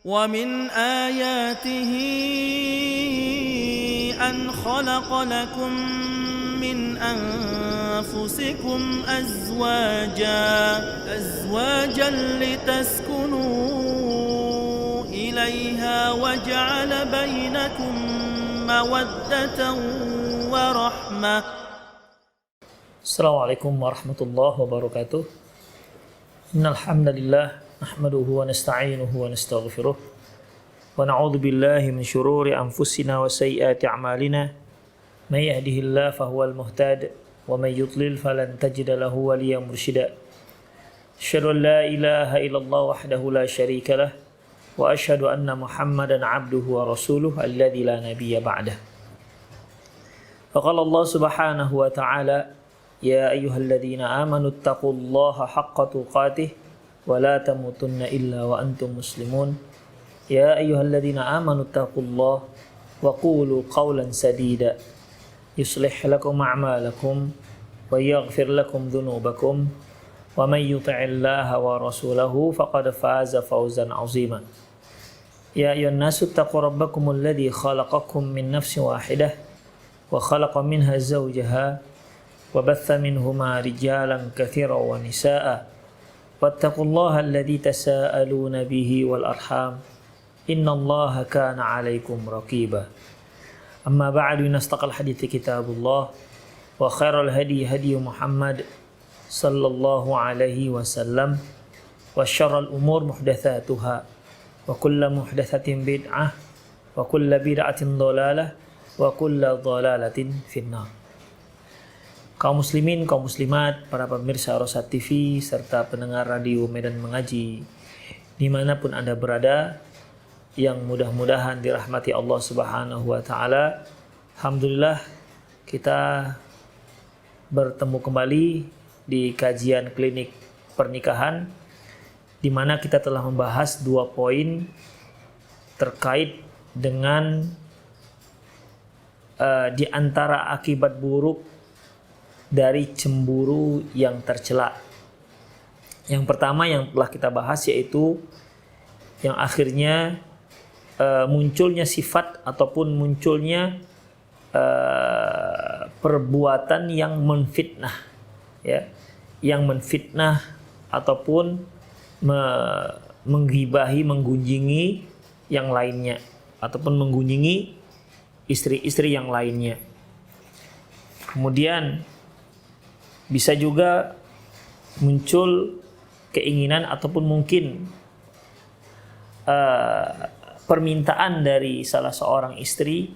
ومن آياته أن خلق لكم من أنفسكم أزواجا لتسكنوا إليها وجعل بينكم مودة ورحمة. Assalamualaikum warahmatullahi wabarakatuh. Innal hamdalillah nahmaduhu wa nasta'inuhu wa nastaghfiruh wa na'udzu billahi min shururi anfusina wa sayyiati a'malina. May yahdihillahu fahuwal muhtad wa may yudlil falan tajida lahu waliyyan mursyida. Asyhadu an la ilaha illallah wahdahu la syarika lah wa asyhadu anna Muhammadan 'abduhu wa rasuluhu alladzi la nabiyya ba'dah. Faqala Allah subhanahu wa ta'ala: Ya ayyuhalladzina amanu taqullaha haqqa tuqatih wa la tamutunna illa wa antum muslimun. Ya ayyuhalladzina amanu taqullaha wa qulu qawlan sadida yuslih lakum a'malakum wa yaghfir lakum dhunubakum wa may yuti'illaha wa rasulahu faqad faza fawzan 'azima. Ya ayyuhan nasu taqu rabbakumul ladzi khalaqakum min nafsin wahidah wa khalaqa minha zawjaha وبث منهما رجالا كثيرا ونساء واتقوا الله الذي تساءلون به والأرحام إن الله كان عليكم رقيبا. أما بعد نستقل الحديث كتاب الله وخير الهدي هدي محمد صلى الله عليه وسلم وشر الأمور محدثاتها وكل محدثة بدعة وكل بدعة ضلالة وكل ضلالة في النار. Kaum muslimin, kaum muslimat, para pemirsa Rosat TV, serta pendengar radio Medan Mengaji, dimanapun Anda berada, yang mudah-mudahan dirahmati Allah Subhanahu wa Ta'ala. Alhamdulillah, kita bertemu kembali di kajian klinik pernikahan, di mana kita telah membahas 2 poin terkait dengan di antara akibat buruk dari cemburu yang tercela. Yang pertama yang telah kita bahas yaitu yang akhirnya munculnya sifat ataupun munculnya perbuatan yang menfitnah, ya, yang menfitnah ataupun menggibahi, menggunjingi yang lainnya ataupun menggunjingi istri-istri yang lainnya. Kemudian bisa juga muncul keinginan ataupun mungkin permintaan dari salah seorang istri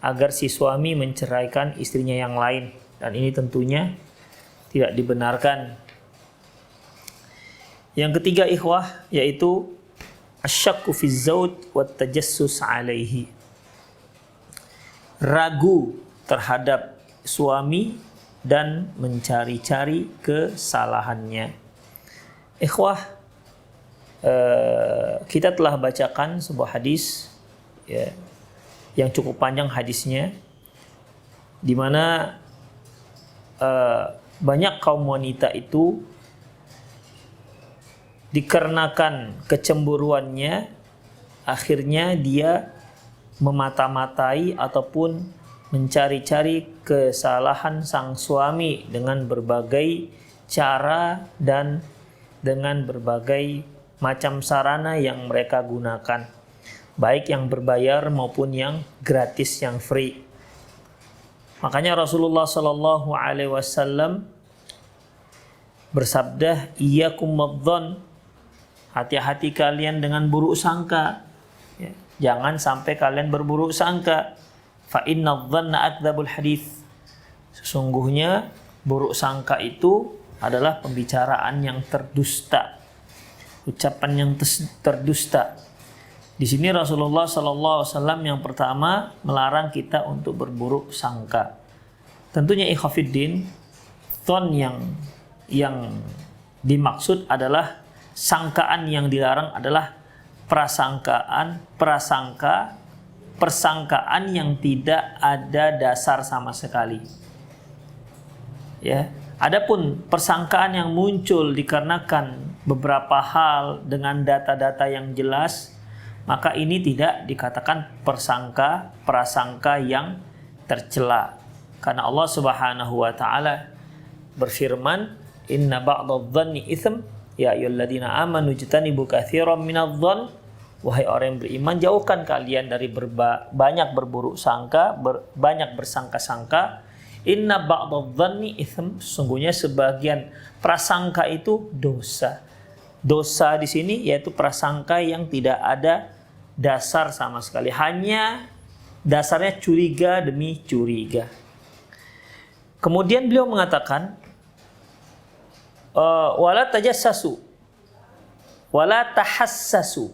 agar si suami menceraikan istrinya yang lain, dan ini tentunya tidak dibenarkan. Yang ketiga ikhwah, yaitu asyakku fi zawj wa tajassus alaihi, ragu terhadap suami dan mencari-cari kesalahannya. Ikhwah, kita telah bacakan sebuah hadis, ya, yang cukup panjang hadisnya, di mana banyak kaum wanita itu dikarenakan kecemburuannya akhirnya dia memata-matai ataupun mencari-cari kesalahan sang suami dengan berbagai cara dan dengan berbagai macam sarana yang mereka gunakan, baik yang berbayar maupun yang gratis, yang free. Makanya Rasulullah Shallallahu Alaihi Wasallam bersabda, "Iyyakum wadzan," hati-hati kalian dengan buruk sangka. Ya, jangan sampai kalian berburuk sangka. Fa inna dhanna akdzabul hadits. Sesungguhnya buruk sangka itu adalah pembicaraan yang terdusta, ucapan yang terdusta. Di sini Rasulullah SAW yang pertama melarang kita untuk berburuk sangka. Tentunya ikhwafiddin, dzan yang dimaksud adalah sangkaan, yang dilarang adalah persangkaan yang tidak ada dasar sama sekali. Ya, adapun persangkaan yang muncul dikarenakan beberapa hal dengan data-data yang jelas, maka ini tidak dikatakan prasangka yang tercela. Karena Allah Subhanahu wa taala berfirman, "Inna ba'dadh-dhanni itsm, ya ayyuhalladzina amanu ijtanibu katsiran minadh-dhann." Wahai orang yang beriman, jauhkan kalian dari banyak berburuk sangka, banyak bersangka-sangka. Inna ba'dadh-dhanni itsm, sesungguhnya sebagian prasangka itu dosa. Dosa di sini yaitu prasangka yang tidak ada dasar sama sekali, hanya dasarnya curiga demi curiga. Kemudian beliau mengatakan, wala tajassasu, wala tahassasu,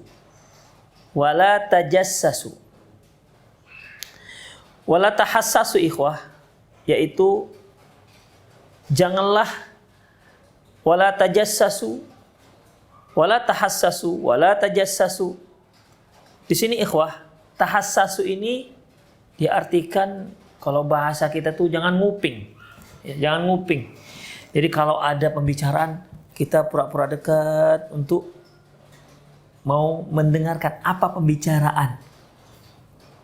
wala tajassasu. Wala tahassasu ikhwah, yaitu janganlah, wala tajassasu, wala tahassasu, wala tajassasu. Di sini ikhwah, tahassasu ini diartikan kalau bahasa kita tuh jangan nguping. Ya, jangan nguping. Jadi kalau ada pembicaraan, kita pura-pura dekat untuk mau mendengarkan apa pembicaraan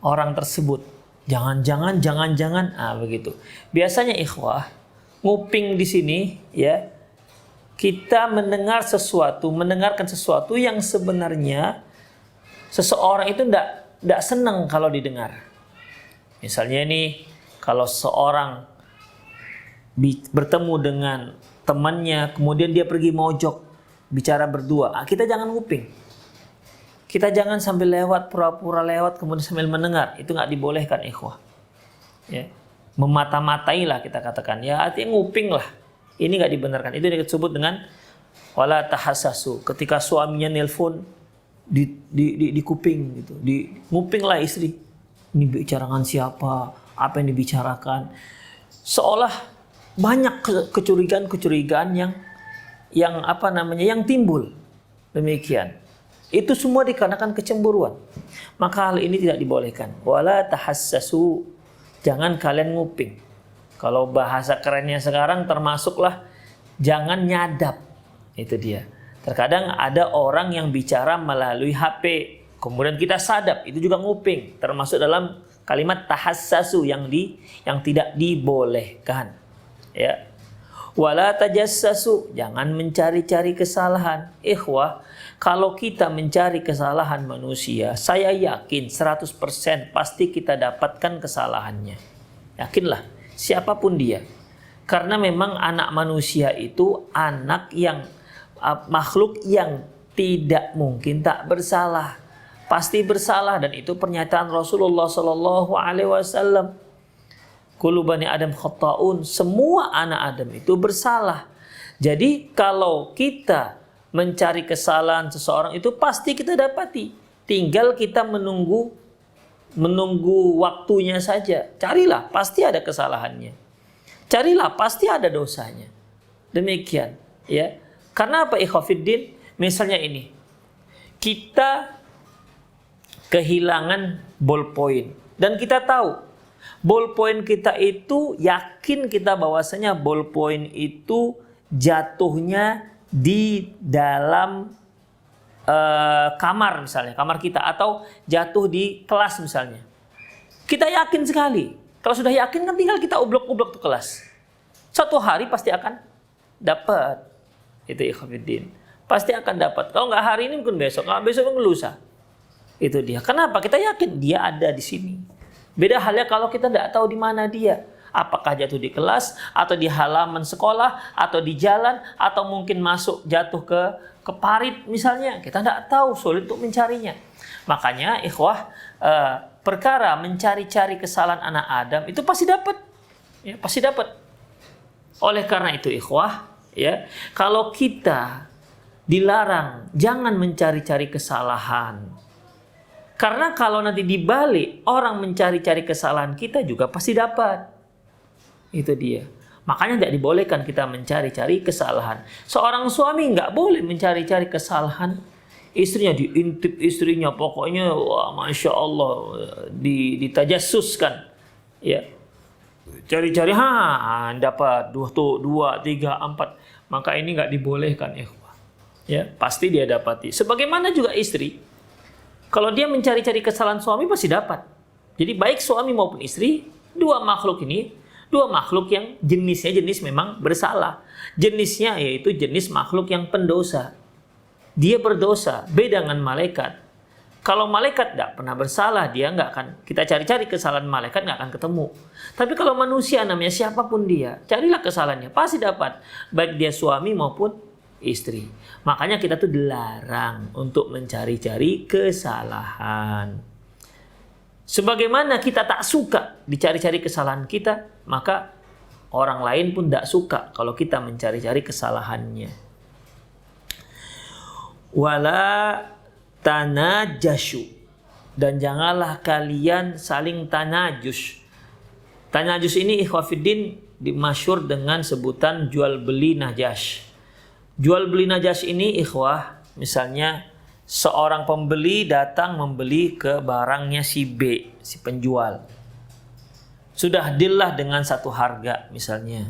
orang tersebut. Jangan-jangan, begitu. Biasanya ikhwah, nguping di sini ya, kita mendengarkan sesuatu yang sebenarnya seseorang itu tidak senang kalau didengar. Misalnya ini, kalau seorang bertemu dengan temannya, kemudian dia pergi mojok, bicara berdua, kita jangan nguping. Kita jangan sambil lewat, pura-pura lewat, kemudian sambil mendengar. Itu nggak dibolehkan ikhwah. Ya. Memata-matai lah kita katakan. Ya, artinya nguping lah. Ini nggak dibenarkan. Itu disebut dengan wala tahassasu. Ketika suaminya nelpon, di kuping gitu, di nguping lah istri. Ini bicarakan siapa? Apa yang dibicarakan? Seolah banyak kecurigaan yang timbul. Demikian. Itu semua dikarenakan kecemburuan. Maka hal ini tidak dibolehkan. Wala tahassasu. Jangan kalian nguping. Kalau bahasa kerennya sekarang termasuklah jangan nyadap. Itu dia. Terkadang ada orang yang bicara melalui HP, kemudian kita sadap, itu juga nguping. Termasuk dalam kalimat tahassasu yang tidak dibolehkan. Ya. Wala tajassasu, jangan mencari-cari kesalahan. Ikhwah, kalau kita mencari kesalahan manusia, saya yakin 100% pasti kita dapatkan kesalahannya. Yakinlah, siapapun dia. Karena memang anak manusia itu makhluk yang tidak mungkin tak bersalah. Pasti bersalah, dan itu pernyataan Rasulullah SAW. Kullu bani Adam khata'un, semua anak Adam itu bersalah. Jadi kalau kita mencari kesalahan seseorang itu pasti kita dapati. Tinggal kita menunggu waktunya saja. Carilah, pasti ada kesalahannya. Carilah, pasti ada dosanya. Demikian, ya. Karena apa ikhwafiddin? Misalnya ini, kita kehilangan ballpoint dan kita tahu ballpoint kita itu, yakin kita bahwasanya ballpoint itu jatuhnya di dalam kamar misalnya, kamar kita, atau jatuh di kelas misalnya. Kita yakin sekali. Kalau sudah yakin kan tinggal kita ublok-ublok ke kelas. Suatu hari pasti akan dapat. Itu ikhwafiddin. Pasti akan dapat. Kalau nggak hari ini mungkin besok, nggak besok mungkin lusa. Itu dia. Kenapa? Kita yakin dia ada di sini. Beda halnya kalau kita tidak tahu di mana dia. Apakah jatuh di kelas, atau di halaman sekolah, atau di jalan, atau mungkin jatuh ke parit misalnya. Kita tidak tahu, sulit untuk mencarinya. Makanya ikhwah, perkara mencari-cari kesalahan anak Adam itu pasti dapat. Ya, pasti dapat. Oleh karena itu ikhwah, ya, kalau kita dilarang jangan mencari-cari kesalahan. Karena kalau nanti dibalik orang mencari-cari kesalahan, kita juga pasti dapat. Itu dia. Makanya tidak dibolehkan kita mencari-cari kesalahan. Seorang suami nggak boleh mencari-cari kesalahan istrinya, diintip istrinya, pokoknya wah, masya Allah, ditajassuskan, ya. Cari-cari, dapat 2, 3, 4. Maka ini nggak dibolehkan, ya. Pasti dia dapati. Sebagaimana juga istri. Kalau dia mencari-cari kesalahan suami pasti dapat. Jadi baik suami maupun istri, dua makhluk yang jenisnya memang bersalah. Jenisnya yaitu jenis makhluk yang pendosa. Dia berdosa, beda dengan malaikat. Kalau malaikat tidak pernah bersalah, dia nggak akan, kita cari-cari kesalahan malaikat nggak akan ketemu. Tapi kalau manusia namanya siapapun dia, carilah kesalahannya, pasti dapat. Baik dia suami maupun istri. Makanya kita tuh dilarang untuk mencari-cari kesalahan. Sebagaimana kita tak suka dicari-cari kesalahan kita, maka orang lain pun tidak suka kalau kita mencari-cari kesalahannya. Wala tanajasyu, dan janganlah kalian saling tanajus. Tanajus ini ikhwafiddin dimasyhur dengan sebutan jual beli najas. Jual beli najas ini ikhwah, misalnya seorang pembeli datang membeli ke barangnya si B, si penjual. Sudah deal lah dengan satu harga misalnya.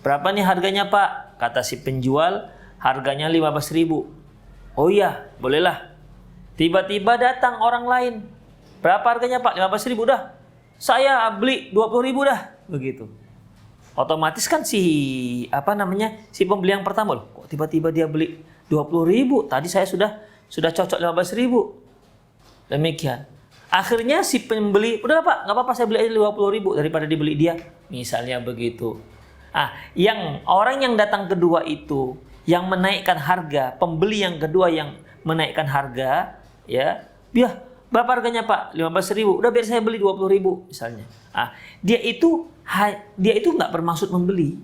Berapa nih harganya Pak? Kata si penjual, harganya 15.000. Oh iya, bolehlah. Tiba-tiba datang orang lain. Berapa harganya Pak? 15.000 dah. Saya beli 20.000 dah. Begitu. Otomatis kan si pembeli yang pertama, loh, kok tiba-tiba dia beli 20.000? Tadi saya sudah cocok 15.000. Demikian. Akhirnya si pembeli, udah Pak, nggak apa-apa saya beli aja 20.000 daripada dibeli dia. Misalnya begitu. Yang orang yang datang kedua itu yang menaikkan harga, pembeli yang kedua yang menaikkan harga, ya, berapa harganya Pak? 15.000. Udah biar saya beli 20.000 misalnya. Dia itu nggak bermaksud membeli,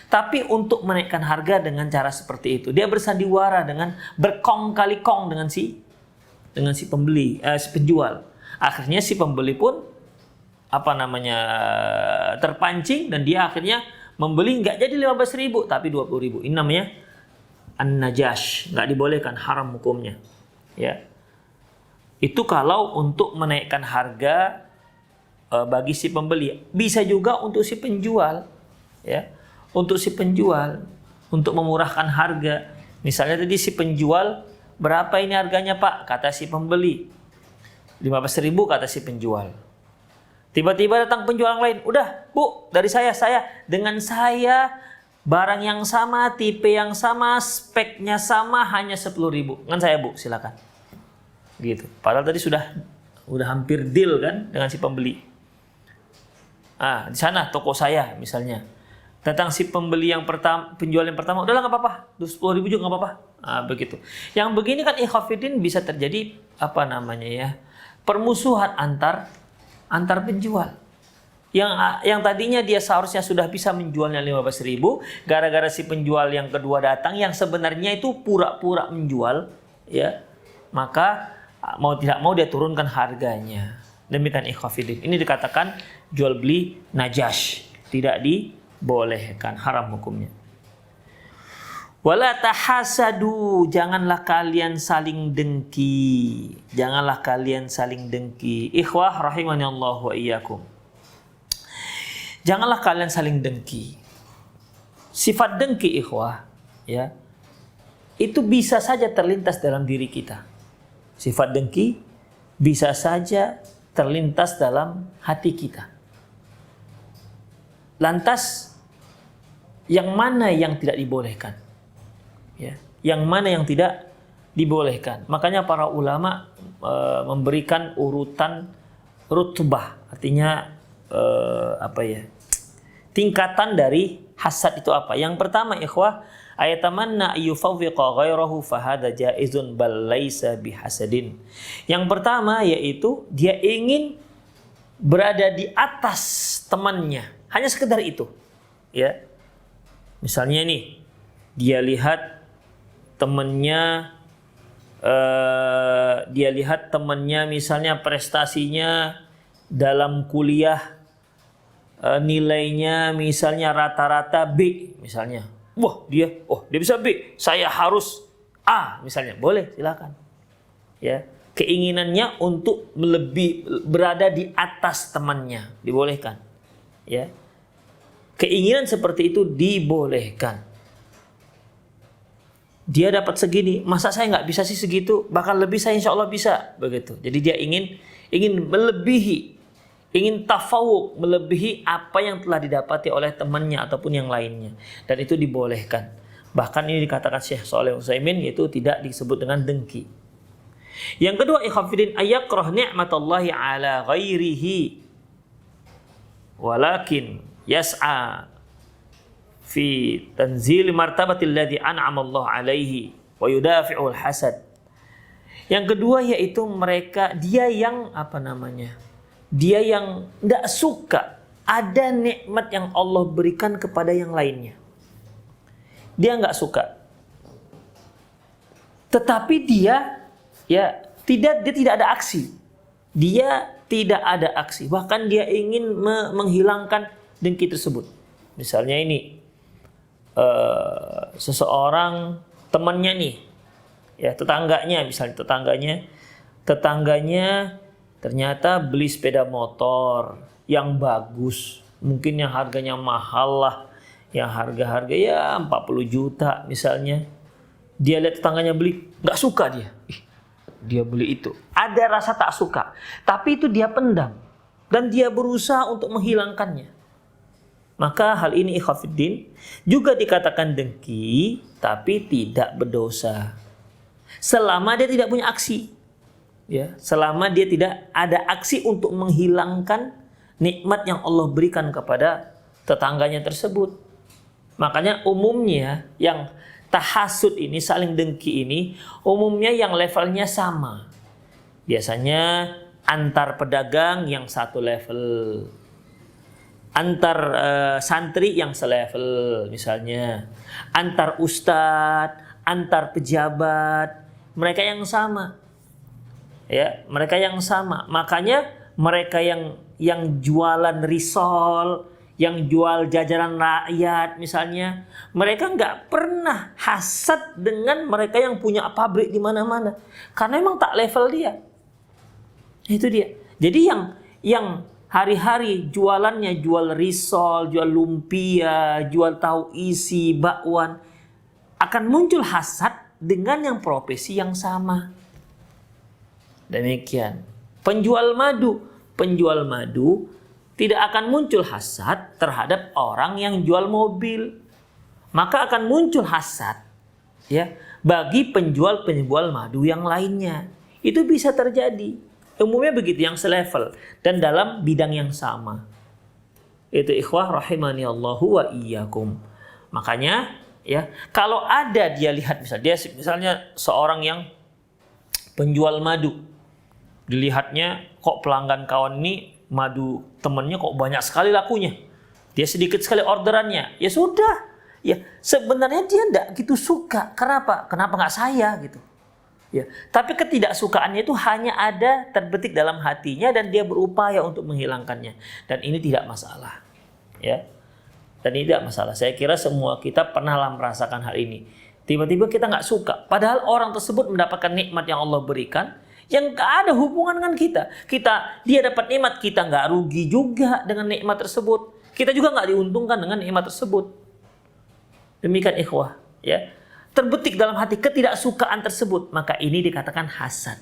tapi untuk menaikkan harga dengan cara seperti itu. Dia bersandiwara dengan berkong kali kong dengan si pembeli, si penjual. Akhirnya si pembeli pun terpancing dan dia akhirnya membeli nggak jadi 15.000 tapi 20.000. Ini namanya an-najash, nggak dibolehkan, haram hukumnya. Ya, itu kalau untuk menaikkan harga bagi si pembeli. Bisa juga untuk si penjual, ya, untuk si penjual untuk memurahkan harga. Misalnya tadi si penjual, berapa ini harganya Pak? Kata si pembeli 15.000 kata si penjual. Tiba-tiba datang penjual yang lain, udah Bu, dari saya dengan saya barang yang sama, tipe yang sama, speknya sama, hanya 10.000. Kan saya Bu, silakan. Gitu. Padahal tadi sudah hampir deal kan dengan si pembeli. Di sana toko saya misalnya. Datang si pembeli yang pertama, penjual yang pertama, udahlah nggak apa-apa, 10.000 juga nggak apa-apa. Begitu. Yang begini kan ikhwafidin bisa terjadi permusuhan antar penjual. Yang tadinya dia seharusnya sudah bisa menjualnya 15.000, gara-gara si penjual yang kedua datang yang sebenarnya itu pura-pura menjual, ya, maka mau tidak mau dia turunkan harganya. Demikian ikhwafidin. Ini dikatakan jual beli najash, tidak dibolehkan, haram hukumnya. Wala tahasadu, janganlah kalian saling dengki. Janganlah kalian saling dengki. Ikhwah rahimani Allah wa iyyakum. Janganlah kalian saling dengki. Sifat dengki ikhwah, ya, itu bisa saja terlintas dalam diri kita. Sifat dengki bisa saja terlintas dalam hati kita. Lantas yang mana yang tidak dibolehkan? Ya, yang mana yang tidak dibolehkan? Makanya para ulama memberikan urutan rutbah, artinya tingkatan dari hasad itu apa? Yang pertama ikhwah, ayatamanna yufawwiqa ghairahu fahada jaizun bal laisa bihasadin. Yang pertama yaitu dia ingin berada di atas temannya, hanya sekedar itu, ya. Misalnya nih, dia lihat temannya misalnya prestasinya dalam kuliah, nilainya misalnya rata-rata B misalnya. Wah, dia bisa B, saya harus A misalnya. Boleh, silakan. Ya, keinginannya untuk berada di atas temannya dibolehkan. Ya. Keinginan seperti itu dibolehkan. dia dapat segini, masa saya nggak bisa sih segitu? Bahkan lebih saya insya Allah bisa, begitu. Jadi dia ingin melebihi, ingin tafawuk, melebihi apa yang telah didapati oleh temannya ataupun yang lainnya, dan itu dibolehkan. Bahkan ini dikatakan Syekh Shalih Utsaimin, yaitu tidak disebut dengan dengki. Yang kedua, ikhwafidin, ayakrah ni'matallahi ala ghairihi walakin yas'a fi tanzil martabatil ladzi an'ama Allah alaihi wa yudafi'ul hasad. Yang kedua yaitu dia yang dia yang tidak suka ada nikmat yang Allah berikan kepada yang lainnya. Dia nggak suka. Tetapi dia tidak ada aksi. Dia tidak ada aksi. Bahkan dia ingin menghilangkan dengki tersebut. Misalnya ini seseorang temannya nih, ya tetangganya ternyata beli sepeda motor yang bagus, mungkin yang harganya mahal lah, yang harga ya 40 juta misalnya. Dia lihat tetangganya beli, nggak suka dia beli itu, ada rasa tak suka, tapi itu dia pendam dan dia berusaha untuk menghilangkannya. Maka hal ini ikhwafiddin juga dikatakan dengki, tapi tidak berdosa selama dia tidak punya aksi, ya, selama dia tidak ada aksi untuk menghilangkan nikmat yang Allah berikan kepada tetangganya tersebut. Makanya umumnya yang tahasud ini, saling dengki ini, umumnya yang levelnya sama. Biasanya antar pedagang yang satu level, antar santri yang selevel misalnya, antar ustadz, antar pejabat, mereka yang sama, ya, mereka yang sama. Makanya mereka yang jualan risol, yang jual jajanan rakyat misalnya, mereka nggak pernah hasad dengan mereka yang punya pabrik di mana-mana, karena emang tak level dia. Itu dia. Jadi yang hari-hari jualannya jual risol, jual lumpia, jual tahu isi, bakwan, akan muncul hasad dengan yang profesi yang sama. Demikian. Penjual madu tidak akan muncul hasad terhadap orang yang jual mobil. Maka akan muncul hasad, ya, bagi penjual madu yang lainnya. Itu bisa terjadi. Umumnya begitu, yang selevel dan dalam bidang yang sama. Itu ikhwah rahimani Allahu wa iyyakum. Makanya, ya, kalau ada dia lihat misalnya seorang yang penjual madu, dilihatnya kok pelanggan kawan ini madu temennya kok banyak sekali lakunya, dia sedikit sekali orderannya, ya sudah, ya sebenarnya dia enggak gitu suka. Kenapa nggak saya gitu, ya. Tapi ketidaksukaannya itu hanya ada terbetik dalam hatinya dan dia berupaya untuk menghilangkannya, dan ini tidak masalah, ya. Dan ini tidak masalah. Saya kira semua kita pernahlah merasakan hal ini. Tiba-tiba kita nggak suka, padahal orang tersebut mendapatkan nikmat yang Allah berikan, yang gak ada hubungan dengan kita. Dia dapat nikmat, kita gak rugi juga dengan nikmat tersebut. Kita juga gak diuntungkan dengan nikmat tersebut. Demikian ikhwah, ya. Terbetik dalam hati ketidaksukaan tersebut, maka ini dikatakan hasad.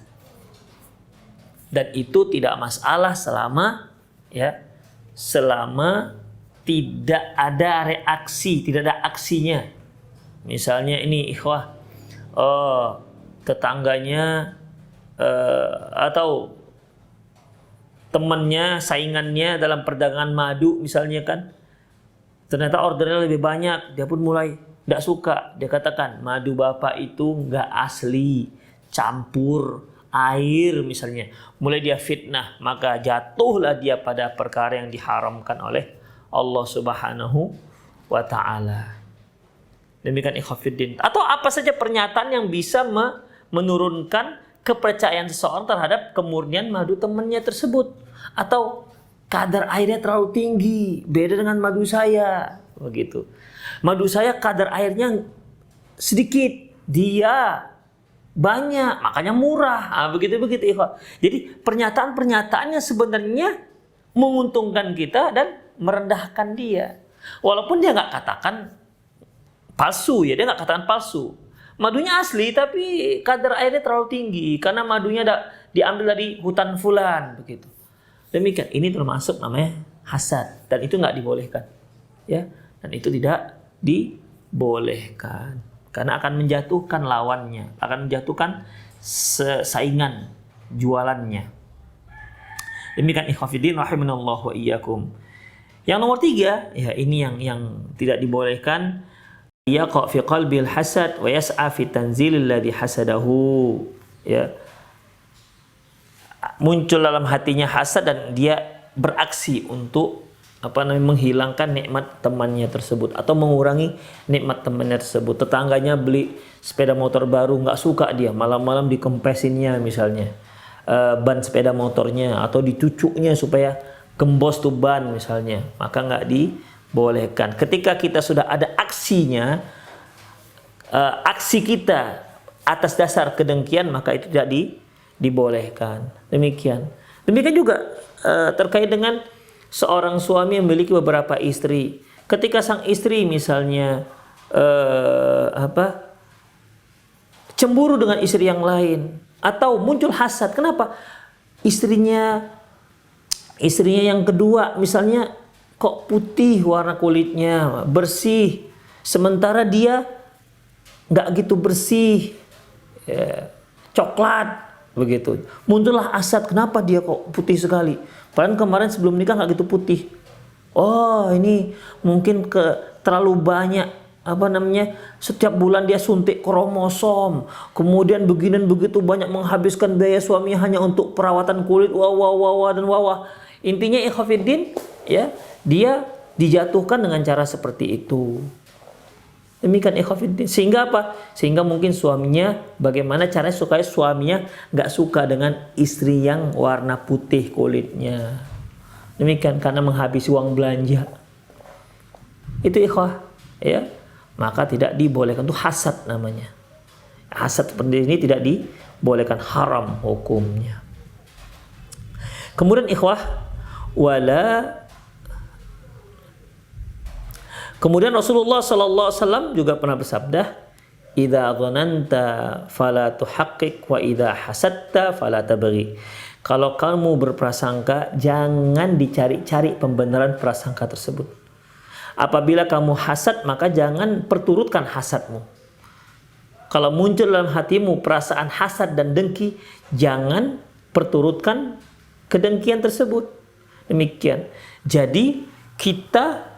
Dan itu tidak masalah selama tidak ada reaksi, tidak ada aksinya. Misalnya ini ikhwah, tetangganya atau temannya, saingannya dalam perdagangan madu misalnya kan, ternyata ordernya lebih banyak, dia pun mulai tidak suka. Dia katakan madu bapak itu nggak asli, campur air misalnya. Mulai dia fitnah, maka jatuhlah dia pada perkara yang diharamkan oleh Allah Subhanahu wa ta'ala. Demikian ikhwafiddin. Atau apa saja pernyataan yang bisa menurunkan kepercayaan seseorang terhadap kemurnian madu temannya tersebut, atau kadar airnya terlalu tinggi, beda dengan madu saya, begitu. Madu saya kadar airnya sedikit, dia banyak, makanya murah. Begitu ikhwah. Jadi pernyataan-pernyataannya sebenarnya menguntungkan kita dan merendahkan dia. Walaupun dia nggak katakan palsu, ya, dia nggak katakan palsu. Madunya asli tapi kadar airnya terlalu tinggi karena madunya diambil dari hutan fulan begitu. Demikian, ini termasuk namanya hasad dan itu nggak dibolehkan. Ya, dan itu tidak dibolehkan karena akan menjatuhkan lawannya, akan menjatuhkan saingan jualannya. Demikian ikhwafidin rahimanallahu wa iyyakum. Yang nomor 3, ya ini yang tidak dibolehkan, yaqa fi qalbil hasad wa yas'a fi tanzilil ladzi hasadahu. Ya. Muncul dalam hatinya hasad dan dia beraksi untuk menghilangkan nikmat temannya tersebut atau mengurangi nikmat temannya tersebut. Tetangganya beli sepeda motor baru, nggak suka dia, malam-malam dikempesinnya misalnya ban sepeda motornya atau dicucuknya supaya gembos tuh ban misalnya, maka nggak dibolehkan. Ketika kita sudah ada aksinya, aksi kita atas dasar kedengkian, maka itu tidak dibolehkan. Demikian juga terkait dengan seorang suami yang memiliki beberapa istri. Ketika sang istri misalnya cemburu dengan istri yang lain atau muncul hasad, kenapa istrinya yang kedua misalnya kok putih warna kulitnya, bersih, sementara dia nggak gitu bersih, coklat begitu. Muncullah hasad, kenapa dia kok putih sekali? Padahal kemarin sebelum nikah nggak gitu putih. Oh, ini mungkin terlalu banyak setiap bulan dia suntik kromosom, kemudian begini begitu banyak menghabiskan biaya suaminya hanya untuk perawatan kulit, dan intinya ikhwatiddin, ya, dia dijatuhkan dengan cara seperti itu. Demikian ikhwatiddin, sehingga apa? Sehingga mungkin suaminya, bagaimana caranya supaya suaminya nggak suka dengan istri yang warna putih kulitnya. Demikian, karena menghabisi uang belanja. Itu ikhwah, ya. Maka tidak dibolehkan, itu hasad namanya. Hasad seperti ini tidak dibolehkan, haram hukumnya. Kemudian ikhwah, kemudian Rasulullah sallallahu alaihi wasallam juga pernah bersabda, "Idza dhananta fala tuhaqqiq wa idza hasadta fala tabghi." Kalau kamu berprasangka, jangan dicari-cari pembenaran prasangka tersebut. Apabila kamu hasad, maka jangan perturutkan hasadmu. Kalau muncul dalam hatimu perasaan hasad dan dengki, jangan perturutkan kedengkian tersebut. Demikian. Jadi kita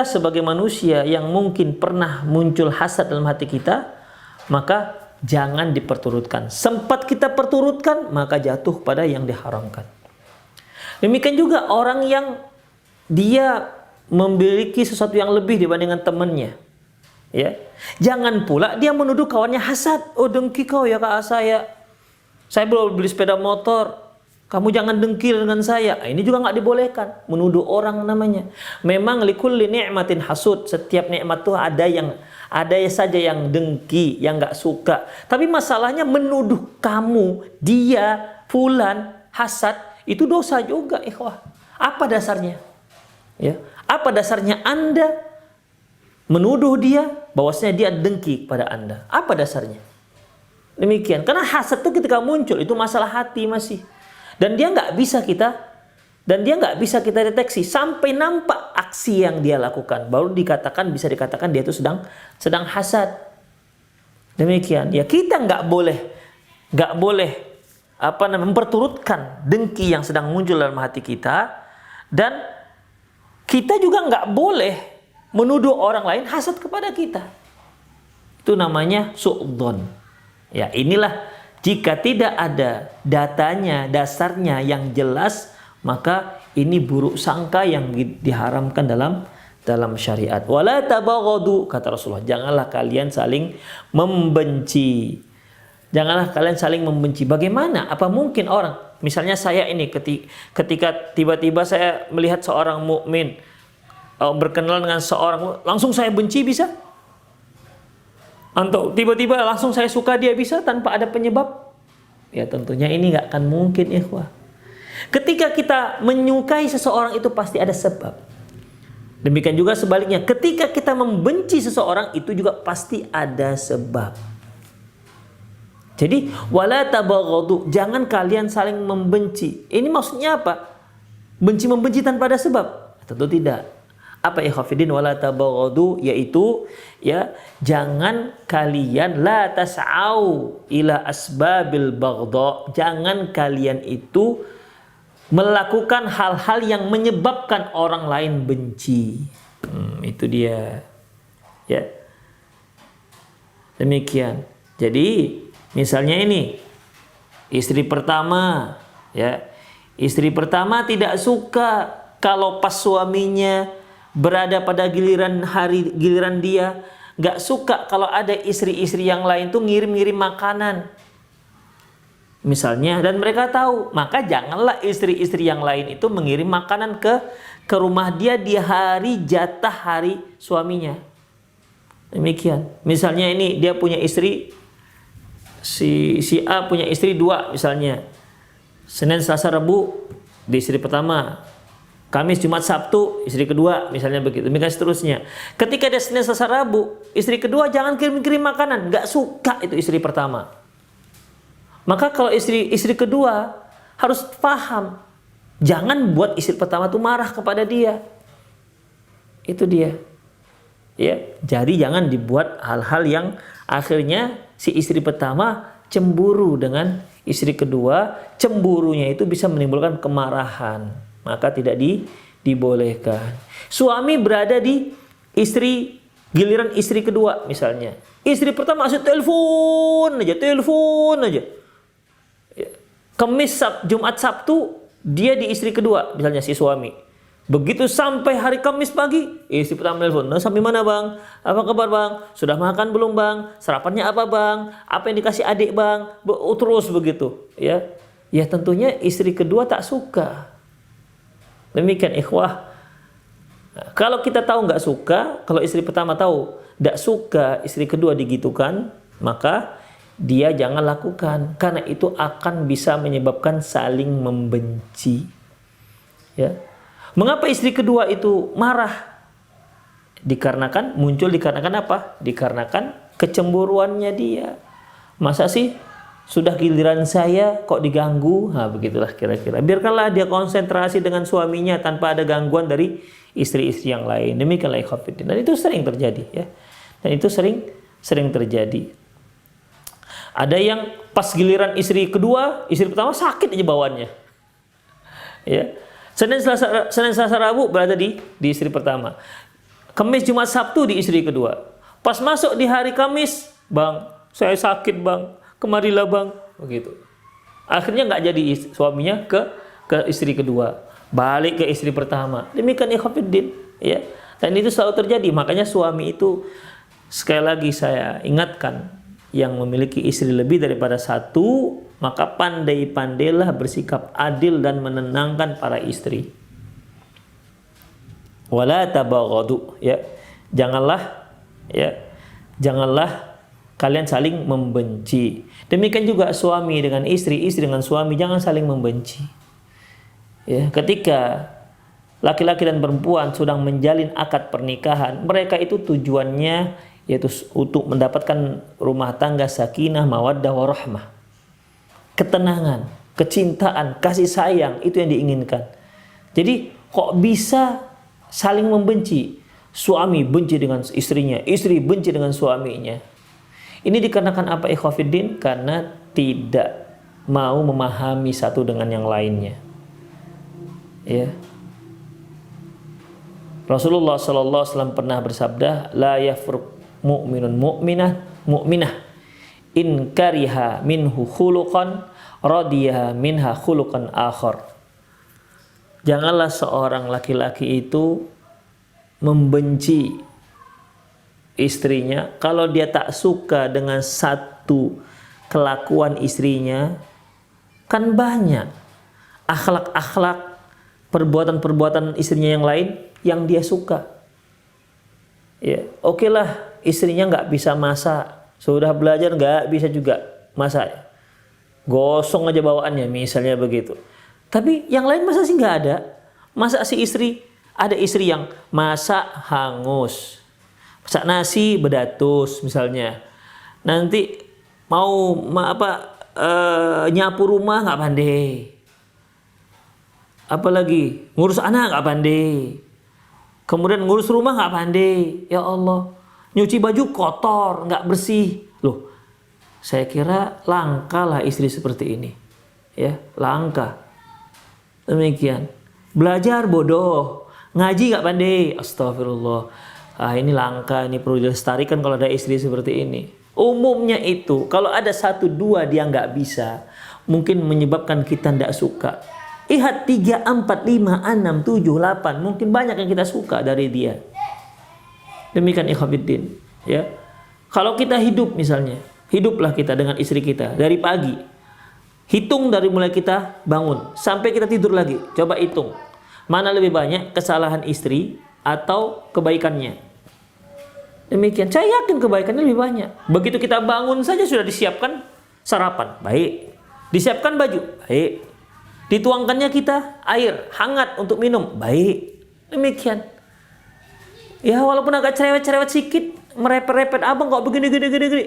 sebagai manusia yang mungkin pernah muncul hasad dalam hati kita, maka jangan diperturutkan. Sempat kita perturutkan, maka jatuh pada yang diharamkan. Demikian juga orang yang dia memiliki sesuatu yang lebih dibandingkan temannya, ya, jangan pula dia menuduh kawannya hasad. Oh, dengki kau ya kak saya belum beli sepeda motor, kamu jangan dengki dengan saya. Ini juga nggak dibolehkan, menuduh orang namanya. Memang likulli ni'matin hasud, setiap nikmat tuh ada saja yang dengki, yang nggak suka. Tapi masalahnya menuduh kamu, dia, fulan hasad, itu dosa juga, ikhwah. Apa dasarnya? Ya, apa dasarnya Anda menuduh dia bahwasanya dia dengki pada Anda? Apa dasarnya? Demikian. Karena hasad itu ketika muncul itu masalah hati masih. Dan dia nggak bisa kita deteksi sampai nampak aksi yang dia lakukan, baru bisa dikatakan dia itu sedang hasad. Demikian. Ya, kita nggak boleh memperturutkan dengki yang sedang muncul dalam hati kita, dan kita juga nggak boleh menuduh orang lain hasad kepada kita. Itu namanya su'udzon. Ya, inilah jika tidak ada dasarnya yang jelas, maka ini buruk sangka yang diharamkan dalam syariat. Wala tabaghadu, kata Rasulullah, janganlah kalian saling membenci. Janganlah kalian saling membenci. Bagaimana? Apa mungkin orang, misalnya saya ini ketika tiba-tiba saya melihat seorang mukmin berkenalan dengan seorang, langsung saya benci bisa? Atau tiba-tiba langsung saya suka dia bisa tanpa ada penyebab? Ya tentunya ini nggak akan mungkin, ikhwah. Ketika kita menyukai seseorang itu pasti ada sebab. Demikian juga sebaliknya, ketika kita membenci seseorang itu juga pasti ada sebab. Jadi wala tabaghadu, jangan kalian saling membenci. Ini maksudnya apa? Benci-membenci tanpa ada sebab? Tentu tidak. Apa ikhwafidin wala tabaghadu, yaitu ya, jangan kalian la tas'au ila asbabil baghdha, jangan kalian itu melakukan hal-hal yang menyebabkan orang lain benci. Itu dia. Ya. Demikian. Jadi misalnya ini istri pertama, ya. Istri pertama tidak suka kalau pas suaminya berada pada giliran dia, nggak suka kalau ada istri-istri yang lain tuh ngirim-ngirim makanan. Misalnya, dan mereka tahu, maka janganlah istri-istri yang lain itu mengirim makanan ke rumah dia di hari jatah hari suaminya. Demikian. Misalnya ini dia punya istri, si A punya istri 2 misalnya. Senin, Selasa, Rabu di istri pertama. Kamis, Jumat, Sabtu istri kedua, misalnya begitu. Demikian seterusnya. Ketika dia Senin, Selasa, Rabu, istri kedua jangan kirim-kirim makanan, nggak suka itu istri pertama. Maka kalau istri kedua harus paham, jangan buat istri pertama tuh marah kepada dia. Itu dia. Ya, jadi jangan dibuat hal-hal yang akhirnya si istri pertama cemburu dengan istri kedua, cemburunya itu bisa menimbulkan kemarahan. Maka tidak dibolehkan. Suami berada di giliran istri kedua misalnya. Istri pertama masih telepon aja. Kamis, Jumat, Sabtu dia di istri kedua misalnya si suami. Begitu sampai hari Kamis pagi, istri pertama telepon. Nah, sampai mana bang? Apa kabar bang? Sudah makan belum bang? Sarapannya apa bang? Apa yang dikasih adik bang? Terus begitu, ya. Ya tentunya istri kedua tak suka. Demikian ikhwah. Nah, kalau kita tahu nggak suka, kalau istri pertama tahu nggak suka istri kedua digitukan, maka dia jangan lakukan, karena itu akan bisa menyebabkan saling membenci. Ya. Mengapa istri kedua itu marah? Dikarenakan apa? Dikarenakan kecemburuannya dia. Masa sih sudah giliran saya kok diganggu? Nah, begitulah kira-kira. Biarkanlah dia konsentrasi dengan suaminya tanpa ada gangguan dari istri-istri yang lain. Demikianlah ikhwatiddin. Dan itu sering terjadi, ya. Dan itu sering terjadi. Ada yang pas giliran istri kedua, istri pertama sakit aja bawaannya. Ya. Senin, Selasa, Rabu berada di istri pertama. Kamis, Jumat, Sabtu di istri kedua. Pas masuk di hari Kamis, bang, saya sakit bang, kemarilah bang, begitu. Akhirnya nggak jadi suaminya ke istri kedua, balik ke istri pertama. Demikian ikhwatiddin, ya. Dan itu selalu terjadi. Makanya suami itu, sekali lagi saya ingatkan, yang memiliki istri lebih daripada satu, maka pandai-pandailah bersikap adil dan menenangkan para istri. Wala tabaghadu, ya. Janganlah kalian saling membenci. Demikian juga suami dengan istri dengan suami, jangan saling membenci. Ya, ketika laki-laki dan perempuan sedang menjalin akad pernikahan, mereka itu tujuannya yaitu untuk mendapatkan rumah tangga sakinah, mawaddah, warahmah. Ketenangan, kecintaan, kasih sayang, itu yang diinginkan. Jadi kok bisa saling membenci? Suami benci dengan istrinya, istri benci dengan suaminya. Ini dikarenakan apa ikhwatiddin? Karena tidak mau memahami satu dengan yang lainnya. Ya. Rasulullah SAW pernah bersabda, la yafruq mu'minun mu'minah in kariha minhu khuluqan radiyaha minha khuluqan akhar. Janganlah seorang laki-laki itu membenci istrinya kalau dia tak suka dengan satu kelakuan istrinya. Kan banyak akhlak-akhlak, perbuatan-perbuatan istrinya yang lain yang dia suka. Ya, oke lah, istrinya nggak bisa masak, sudah belajar nggak bisa juga masak, gosong aja bawaannya misalnya begitu. Tapi yang lain masa sih nggak ada? Masa si istri Ada istri yang masak hangus, masak nasi bedatus misalnya. Nanti mau nyapu rumah nggak pandai. Apalagi ngurus anak nggak pandai. Kemudian ngurus rumah nggak pandai. Ya Allah, nyuci baju kotor, nggak bersih. Loh, saya kira langka lah istri seperti ini. Ya, langka. Demikian. Belajar bodoh, ngaji nggak pandai. Astagfirullah. Ini langka, ini perlu dilestarikan kalau ada istri seperti ini. Umumnya itu, kalau ada 1, 2 dia nggak bisa, mungkin menyebabkan kita tidak suka. Lihat 3, 4, 5, 6, 7, 8, mungkin banyak yang kita suka dari dia. Demikian ikhwatiddin, ya. Kalau kita hidup misalnya, hiduplah kita dengan istri kita dari pagi. Hitung dari mulai kita bangun sampai kita tidur lagi. Coba hitung. Mana lebih banyak kesalahan istri atau kebaikannya? Demikian. Saya yakin kebaikannya lebih banyak. Begitu kita bangun saja sudah disiapkan sarapan. Baik. Disiapkan baju. Baik. Dituangkannya kita air hangat untuk minum. Baik. Demikian. Ya walaupun agak cerewet-cerewet sedikit, merepet-repet, abang kok begini.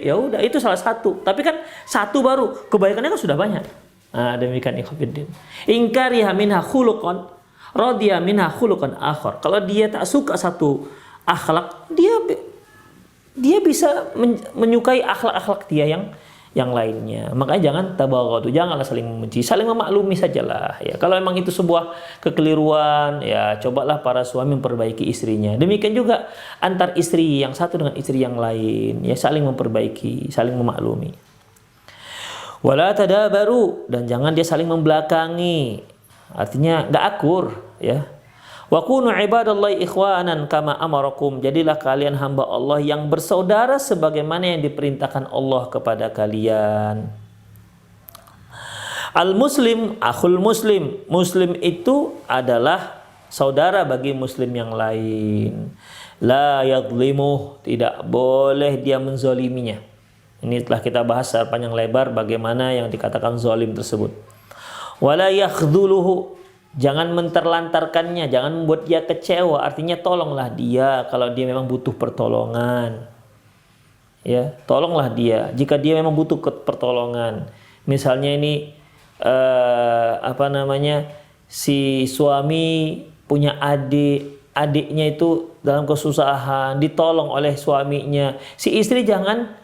Ya udah, itu salah satu. Tapi kan satu baru, kebaikannya kan sudah banyak. Nah, demikian ikhwatiddin. Ingkariha minha khuluqan, radiya minha khuluqan akhar. Kalau dia tak suka satu akhlak, dia bisa menyukai akhlak-akhlak dia yang lainnya. Makanya jangan tabaghadu, janganlah saling membenci, saling memaklumi sajalah ya. Kalau memang itu sebuah kekeliruan, ya cobalah para suami memperbaiki istrinya. Demikian juga antar istri yang satu dengan istri yang lain, ya saling memperbaiki, saling memaklumi. Wala tadabaru, dan jangan dia saling membelakangi. Artinya enggak akur, ya. Wa kunu ibadallahi ikhwanan kama amarakum. Jadilah kalian hamba Allah yang bersaudara sebagaimana yang diperintahkan Allah kepada kalian. Al-muslim akhul muslim. Muslim itu adalah saudara bagi muslim yang lain. La yadlimuh, tidak boleh dia menzaliminya. Ini telah kita bahas secara panjang lebar bagaimana yang dikatakan zalim tersebut. Wala yakhdhuluhu, jangan menterlantarkannya, jangan membuat dia kecewa. Artinya tolonglah dia kalau dia memang butuh pertolongan. Ya, tolonglah dia jika dia memang butuh pertolongan. Misalnya ini si suami punya adiknya itu dalam kesusahan, ditolong oleh suaminya. Si istri jangan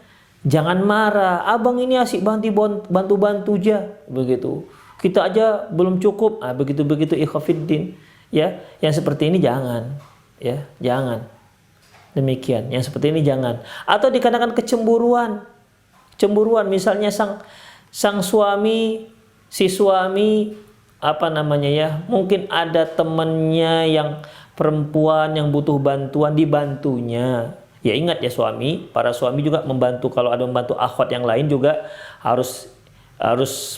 marah. Abang ini asik bantu aja begitu. Kita aja belum cukup, begitu ikhwatiddin, ya. Yang seperti ini jangan, ya, jangan. Demikian, yang seperti ini jangan. Atau dikarenakan kecemburuan, misalnya sang suami, si suami, mungkin ada temannya yang perempuan yang butuh bantuan, dibantunya. Ya ingat ya para suami juga membantu, kalau ada membantu akhwat yang lain juga harus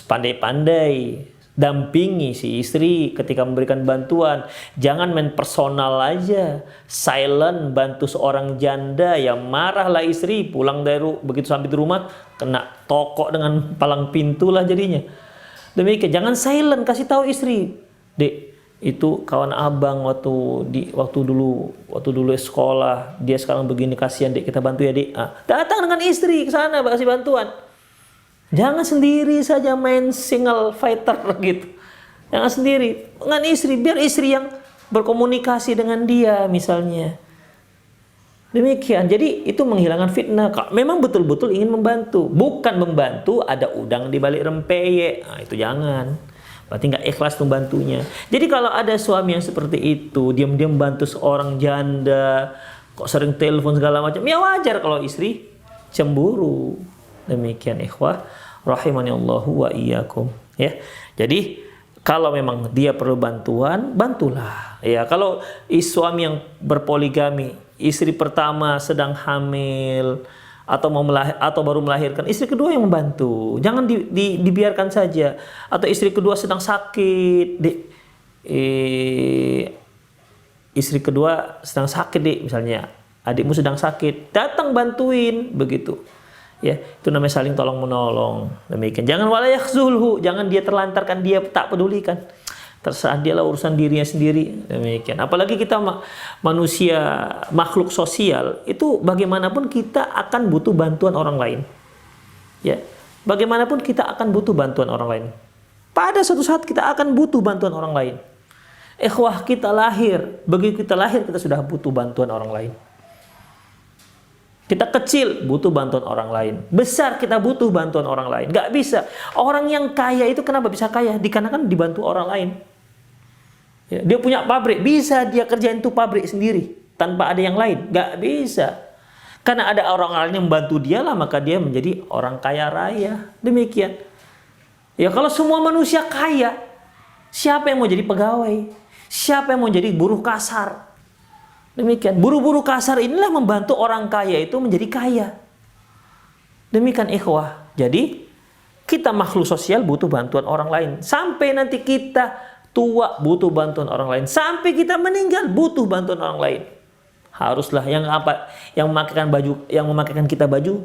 pandai-pandai dampingi si istri ketika memberikan bantuan. Jangan main personal aja, silent bantu seorang janda, yang marahlah istri pulang dari begitu sampai di rumah kena tokok dengan palang pintu lah jadinya. Demikian, jangan silent, kasih tahu istri, Dek, itu kawan abang waktu dulu sekolah, dia sekarang begini, kasihan Dek, kita bantu ya Dek. Datang dengan istri ke sana kasih bantuan. Jangan sendiri saja main single fighter gitu. Jangan sendiri, dengan istri, biar istri yang berkomunikasi dengan dia misalnya. Demikian. Jadi itu menghilangkan fitnah. Memang betul-betul ingin membantu, bukan membantu ada udang di balik rempeyek. Itu jangan. Berarti nggak ikhlas membantunya. Jadi kalau ada suami yang seperti itu, diam-diam bantu seorang janda, kok sering telepon segala macam, ya wajar kalau istri cemburu. Demikian ikhwah rahimani Allahu wa iyyakum, ya. Jadi kalau memang dia perlu bantuan, bantulah. Ya, kalau suami yang berpoligami, istri pertama sedang hamil atau baru melahirkan, istri kedua yang membantu. Jangan dibiarkan saja. Atau istri kedua sedang sakit, istri kedua sedang sakit, misalnya adikmu sedang sakit, datang bantuin begitu. Ya, itu namanya saling tolong menolong. Demikian. Jangan wala yakhzulhu, jangan dia terlantarkan, dia tak pedulikan. Terserah dialah urusan dirinya sendiri. Demikian. Apalagi kita manusia makhluk sosial, itu bagaimanapun kita akan butuh bantuan orang lain. Ya. Bagaimanapun kita akan butuh bantuan orang lain. Pada suatu saat kita akan butuh bantuan orang lain. Ikhwah, kita lahir, begitu kita lahir kita sudah butuh bantuan orang lain. Kita kecil butuh bantuan orang lain. Besar kita butuh bantuan orang lain. Gak bisa. Orang yang kaya itu kenapa bisa kaya? Dikarenakan dibantu orang lain. Ya, dia punya pabrik, bisa dia kerjain tuh pabrik sendiri tanpa ada yang lain. Gak bisa. Karena ada orang lain yang membantu dia lah, maka dia menjadi orang kaya raya. Demikian. Ya kalau semua manusia kaya, siapa yang mau jadi pegawai? Siapa yang mau jadi buruh kasar? Demikian. Buruh-buruh kasar inilah membantu orang kaya itu menjadi kaya. Demikian ikhwah. Jadi kita makhluk sosial butuh bantuan orang lain. Sampai nanti kita tua butuh bantuan orang lain. Sampai kita meninggal butuh bantuan orang lain. Haruslah yang memakaikan baju, yang memakaikan kita baju,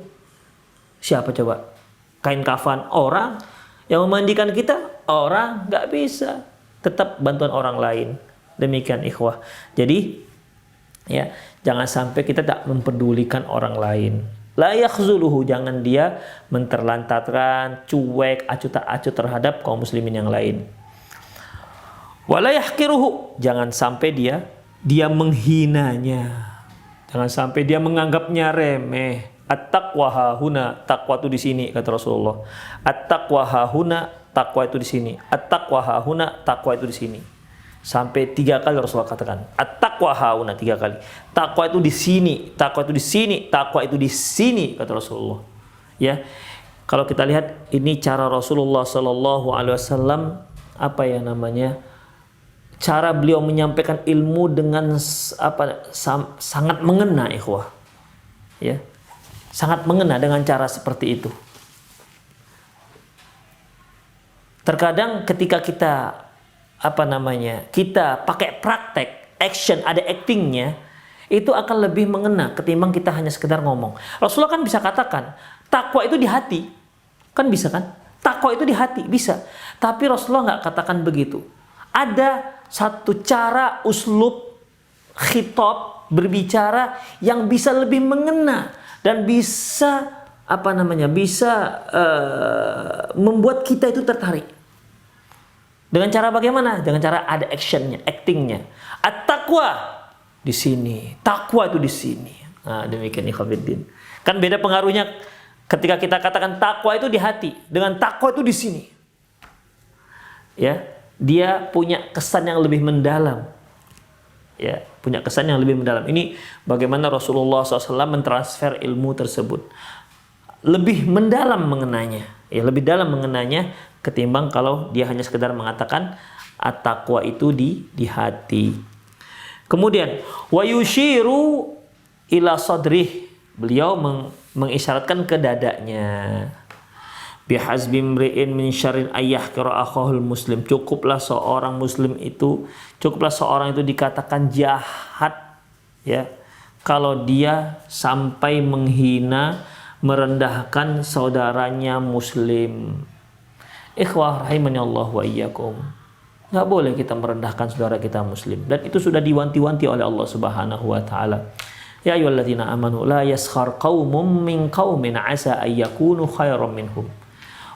siapa coba? Kain kafan orang, yang memandikan kita orang, nggak bisa. Tetap bantuan orang lain. Demikian ikhwah. Jadi ya, jangan sampai kita tak mempedulikan orang lain. La yakhzuluhu, jangan dia menterlantarkan, cuek, acuh tak acuh terhadap kaum muslimin yang lain. Wala yahqiruhu, jangan sampai dia menghinanya. Jangan sampai dia menganggapnya remeh. At-taqwa hahuna, takwa itu di sini kata Rasulullah. At-taqwa hahuna, takwa itu di sini. At-taqwa hahuna, takwa itu di sini. Sampai 3 kali Rasulullah katakan. At-taqwa hahuna 3 kali. Takwa itu di sini, takwa itu di sini, takwa itu di sini kata Rasulullah. Ya. Kalau kita lihat ini cara Rasulullah sallallahu alaihi wasallam, apa ya namanya? Cara beliau menyampaikan ilmu dengan sangat mengena ikhwah. Ya. Sangat mengena dengan cara seperti itu. Terkadang ketika kita kita pakai praktek, action, ada actingnya, itu akan lebih mengena ketimbang kita hanya sekedar ngomong. Rasulullah kan bisa katakan, takwa itu di hati. Kan bisa kan? Takwa itu di hati, bisa. Tapi Rasulullah nggak katakan begitu. Ada satu cara uslub khitab berbicara yang bisa lebih mengena dan bisa membuat kita itu tertarik. Dengan cara bagaimana? Dengan cara ada actionnya, actingnya. At-taqwa di sini, takwa itu di sini. Nah, demikian ikhwatiddin. Kan beda pengaruhnya ketika kita katakan takwa itu di hati dengan takwa itu di sini. Ya, dia punya kesan yang lebih mendalam. Ya, punya kesan yang lebih mendalam. Ini bagaimana Rasulullah SAW mentransfer ilmu tersebut. Lebih mendalam mengenanya. Ya, lebih dalam mengenanya ketimbang kalau dia hanya sekedar mengatakan at-taqwa itu di hati. Kemudian wa yushiru ila sadrih, beliau mengisyaratkan ke dadanya. Bihazbi imri'in min syarrin ayyahqira akhahul muslim, cukuplah seorang itu dikatakan jahat ya kalau dia sampai menghina, merendahkan saudaranya muslim. Ikhwah rahimani Allah wa iyyakum. Enggak boleh kita merendahkan saudara kita muslim, dan itu sudah diwanti-wanti oleh Allah Subhanahu wa taala. Ya ayyuhalladzina amanu la yaskhar qaumun min qaumin asa ayyakunu khairam minhum.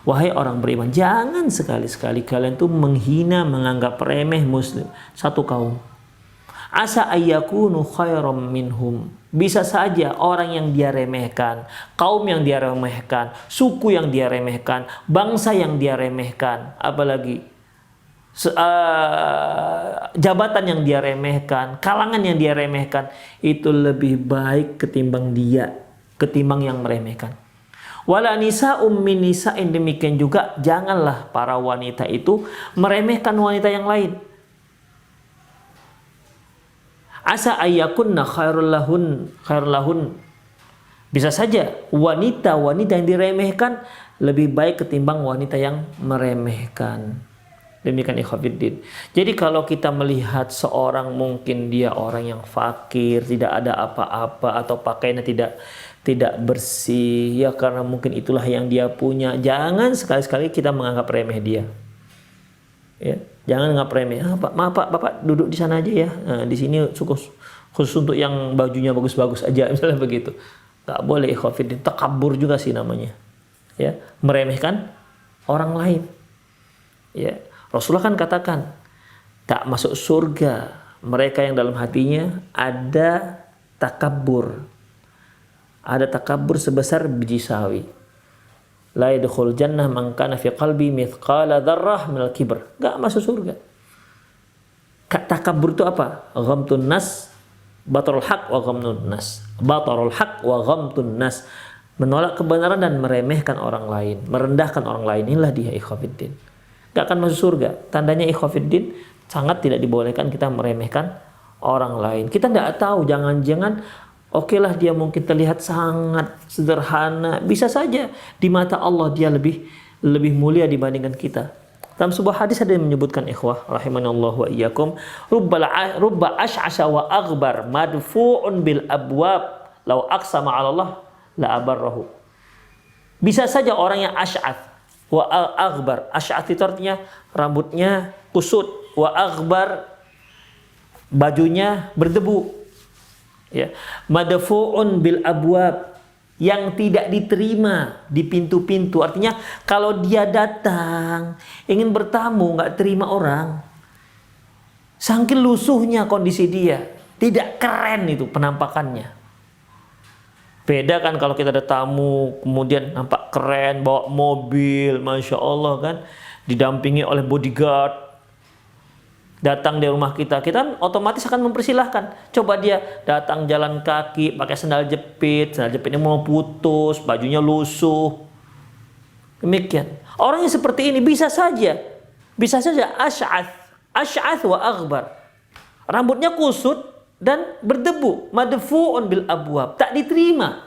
Wahai orang beriman, jangan sekali-sekali kalian tuh menghina, menganggap remeh muslim satu kaum. Asa ayyakunu khairam minhum. Bisa saja orang yang dia remehkan, kaum yang dia remehkan, suku yang dia remehkan, bangsa yang dia remehkan, apalagi jabatan yang dia remehkan, kalangan yang dia remehkan, itu lebih baik ketimbang yang meremehkan. Wala nisa'um min nisa'in, demikian juga janganlah para wanita itu meremehkan wanita yang lain. Asa ayyakunna khairul lahun. Bisa saja wanita-wanita yang diremehkan lebih baik ketimbang wanita yang meremehkan. Demikian ikhwatiddin. Jadi kalau kita melihat seorang, mungkin dia orang yang fakir, tidak ada apa-apa, atau pakaiannya tidak bersih, ya karena mungkin itulah yang dia punya, jangan sekali-sekali kita menganggap remeh dia. Ya. Jangan nganggap remeh. Pak, maaf Pak, Bapak duduk di sana aja ya. Nah, di sini khusus untuk yang bajunya bagus-bagus aja misalnya begitu. Gak boleh ikhwatiddin. Takabur juga sih namanya. Ya, meremehkan orang lain. Ya, Rasulullah kan katakan, tak masuk surga mereka yang dalam hatinya ada takabur. Ada takabur sebesar biji sawi. La yadkhul jannah man kana fi qalbi mithqala dzarrah minal kibr. Enggak masuk surga. Takabur itu apa? Ghamtun nas, batarul haq wa ghamtun nas. Batarul haq wa ghamtun nas. Menolak kebenaran dan meremehkan orang lain, merendahkan orang lain. Inilah dia ikhwatiddin. Enggak akan masuk surga. Tandanya ikhwatiddin sangat tidak dibolehkan kita meremehkan orang lain. Kita tidak tahu, jangan-jangan okelah dia mungkin terlihat sangat sederhana, bisa saja di mata Allah dia lebih mulia dibandingkan kita. Dalam sebuah hadis ada yang menyebutkan ikhwah rahimanallahu wa iyyakum, rubba ash'asha wa aghbar madfu'un bil abwab law aqsama 'ala Allah la abarrahu. Bisa saja orang yang asy'ath wa aghbar. Asy'ath itu artinya rambutnya kusut, wa aghbar bajunya berdebu. Ya, madfu'un bil abwab, yang tidak diterima di pintu-pintu. Artinya kalau dia datang ingin bertamu nggak terima orang. Saking lusuhnya kondisi dia, tidak keren itu penampakannya. Beda kan kalau kita ada tamu kemudian nampak keren, bawa mobil, masya Allah kan, didampingi oleh bodyguard. Datang di rumah kita kan otomatis akan mempersilahkan. Coba dia datang jalan kaki pakai sandal jepitnya mau putus, bajunya lusuh. Demikian. Orang yang seperti ini bisa saja asy'ath wa aghbar. Rambutnya kusut dan berdebu, madfu'un bil abwab, tak diterima.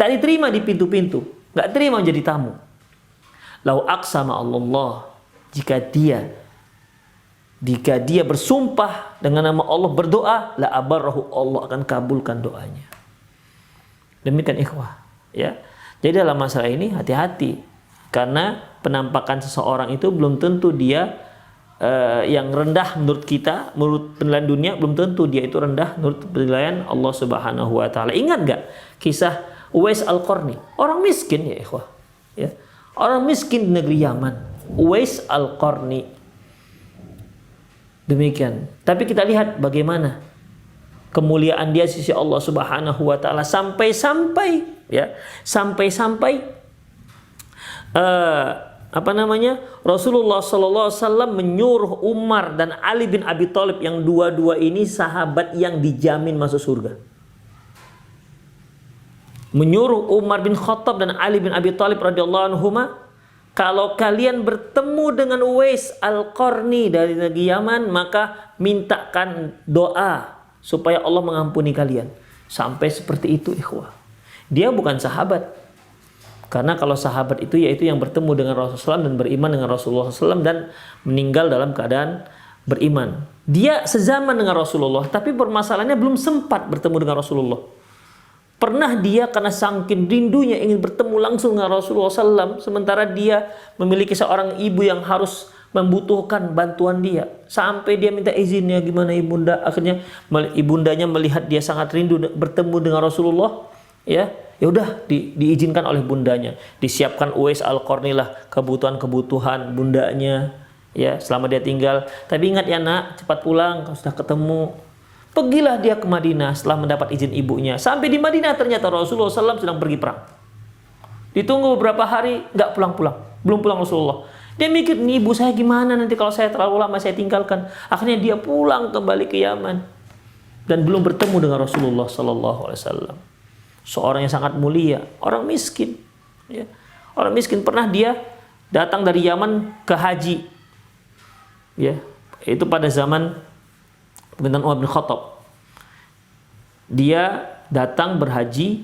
Tak diterima di pintu-pintu, enggak terima menjadi tamu. Lau aqsama Allah, jika dia bersumpah dengan nama Allah berdoa, la abarrahu, Allah akan kabulkan doanya. Demikian ikhwah, ya. Jadi dalam masalah ini hati-hati, karena penampakan seseorang itu belum tentu dia yang rendah menurut kita, menurut penilaian dunia, belum tentu dia itu rendah menurut penilaian Allah Subhanahu wa taala. Ingat enggak kisah Uwais Al-Qarni? Orang miskin ya ikhwah, ya. Orang miskin di negeri Yaman, Uwais Al-Qarni. Demikian. Tapi kita lihat bagaimana kemuliaan dia sisi Allah Subhanahu wa taala sampai-sampai Rasulullah sallallahu alaihi wasallam menyuruh Umar dan Ali bin Abi Thalib, yang dua-dua ini sahabat yang dijamin masuk surga. Menyuruh Umar bin Khattab dan Ali bin Abi Thalib radhiyallahu anhuma, kalau kalian bertemu dengan Uwais Al-Qarni dari negeri Yaman, maka mintakan doa supaya Allah mengampuni kalian. Sampai seperti itu ikhwah. Dia bukan sahabat. Karena kalau sahabat itu yaitu yang bertemu dengan Rasulullah SAW dan beriman dengan Rasulullah SAW dan meninggal dalam keadaan beriman. Dia sezaman dengan Rasulullah, tapi permasalahannya belum sempat bertemu dengan Rasulullah. Pernah dia karena saking rindunya ingin bertemu langsung dengan Rasulullah SAW, sementara dia memiliki seorang ibu yang harus membutuhkan bantuan dia, sampai dia minta izinnya gimana ibunda. Akhirnya ibundanya melihat dia sangat rindu bertemu dengan Rasulullah, ya udah diizinkan oleh bundanya, disiapkan Uwais Al-Qarni lah kebutuhan bundanya, ya selama dia tinggal. Tapi ingat ya nak, cepat pulang, kau sudah ketemu. Pergilah dia ke Madinah setelah mendapat izin ibunya. Sampai di Madinah ternyata Rasulullah SAW sedang pergi perang. Ditunggu beberapa hari, nggak pulang-pulang. Belum pulang Rasulullah. Dia mikir, nih ibu saya gimana nanti kalau saya terlalu lama saya tinggalkan. Akhirnya dia pulang kembali ke Yaman. Dan belum bertemu dengan Rasulullah SAW. Seorang yang sangat mulia. Orang miskin. Ya. Orang miskin, pernah dia datang dari Yaman ke haji. Ya. Itu pada zaman pemerintahan Umar bin Khattab. Dia datang berhaji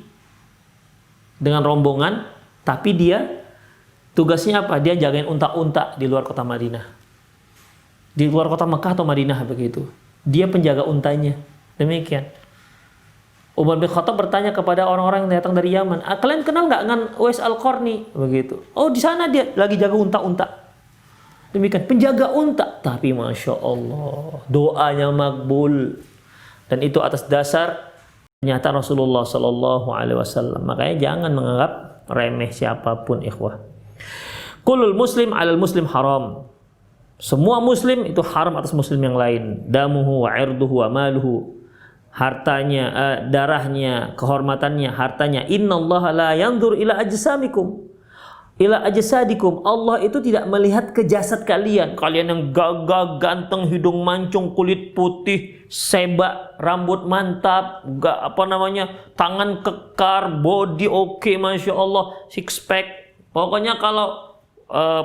dengan rombongan, tapi dia tugasnya apa? Dia jagain unta-unta di luar kota Madinah. Di luar kota Mekah atau Madinah begitu. Dia penjaga untanya. Demikian. Umar bin Khattab bertanya kepada orang-orang yang datang dari Yaman, kalian kenal nggak dengan Uwais Al-Qarni? Begitu. Oh, di sana dia lagi jaga unta-unta. Demikian penjaga unta, tapi masya Allah doanya makbul, dan itu atas dasar pernyataan Rasulullah Sallallahu Alaihi Wasallam. Makanya jangan menganggap remeh siapapun, ikhwah. Kulul muslim alal muslim haram. Semua muslim itu haram atas muslim yang lain. Damuhu wa irduhu wa maluhu. Hartanya, darahnya, kehormatannya, hartanya. Innallaha la yanzur ila ajsamikum, ila ajsadikum. Allah itu tidak melihat ke jasad kalian. Kalian yang gagah, ganteng, hidung mancung, kulit putih, sebak, rambut mantap, tangan kekar, body oke, masya Allah, six pack. Pokoknya kalau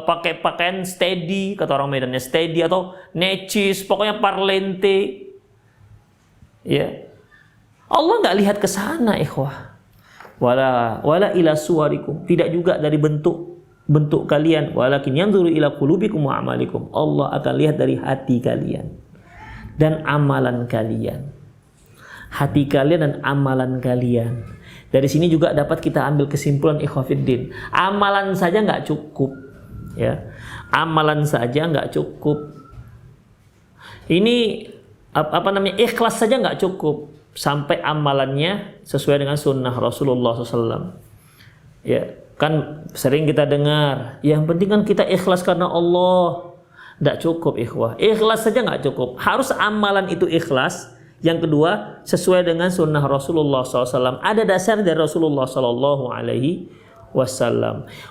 pakai pakaian steady, kata orang Medannya steady atau necis, pokoknya parlente. Ya, Allah nggak lihat ke sana, ikhwah. Wala ila suwarikum, tidak juga dari bentuk kalian. Walakin yanzuru ila qulubikum wa amalikum. Allah akan lihat dari hati kalian dan amalan kalian. Hati kalian dan amalan kalian. Dari sini juga dapat kita ambil kesimpulan, ikhwah fiddin. Amalan saja nggak cukup, ya. Amalan saja nggak cukup. Ini ikhlas saja nggak cukup, sampai amalannya sesuai dengan sunnah Rasulullah SAW. Ya, kan sering kita dengar, yang penting kan kita ikhlas karena Allah. Nggak cukup, ikhwah. Ikhlas saja nggak cukup. Harus amalan itu ikhlas. Yang kedua, sesuai dengan sunnah Rasulullah SAW. Ada dasar dari Rasulullah SAW.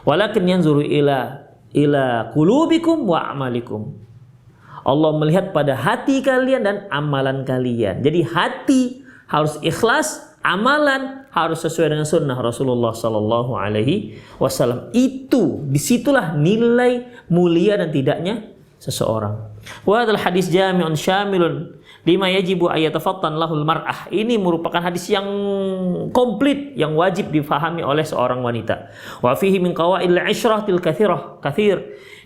Walakin yanzuru ila qulubikum wa amalikum. Allah melihat pada hati kalian dan amalan kalian. Jadi hati harus ikhlas, amalan harus sesuai dengan sunnah Rasulullah Sallallahu Alaihi Wasallam. Itu disitulah nilai mulia dan tidaknya seseorang. Wa hadzal hadis jami'un syamilun lima yajibu ayatafattan lahul mar'ah. Ini merupakan hadis yang komplit yang wajib difahami oleh seorang wanita. Wa fihi min qawaidil ishratil katsir.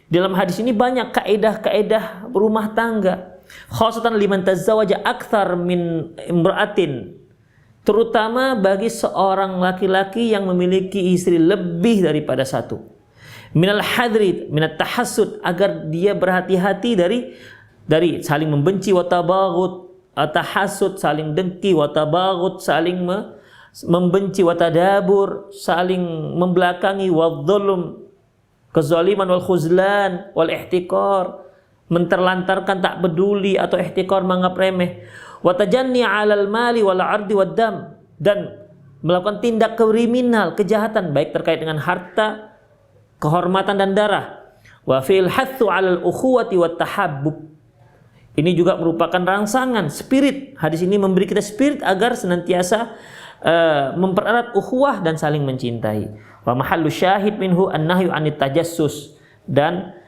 Dalam hadis ini banyak kaedah-kaedah berumah tangga. Khasatan liman tazawwaja akthar min imra'atin. Terutama bagi seorang laki-laki yang memiliki istri lebih daripada satu. Minal hadri, minat tahassud, agar dia berhati-hati dari saling membenci, wa tabaghut, tahassud, saling dengki, wa tabaghut, saling membenci, wa tadabur, saling membelakangi, wa dhulm, kezaliman, wal khuzlan, wal ihtikar, menterlantarkan, tak peduli, atau ihtikar, menganggap remeh, wa tajanni 'alal mali wal 'ardi wad dam, dan melakukan tindak kriminal, kejahatan baik terkait dengan harta, kehormatan dan darah. Wa fil hathu 'alal ukhuwati wat tahabbub. Ini juga merupakan rangsangan spirit. Hadis ini memberi kita spirit agar senantiasa mempererat ukhuwah dan saling mencintai. Wa mahallu syahid minhu an-nahyu 'anit tajassus, dan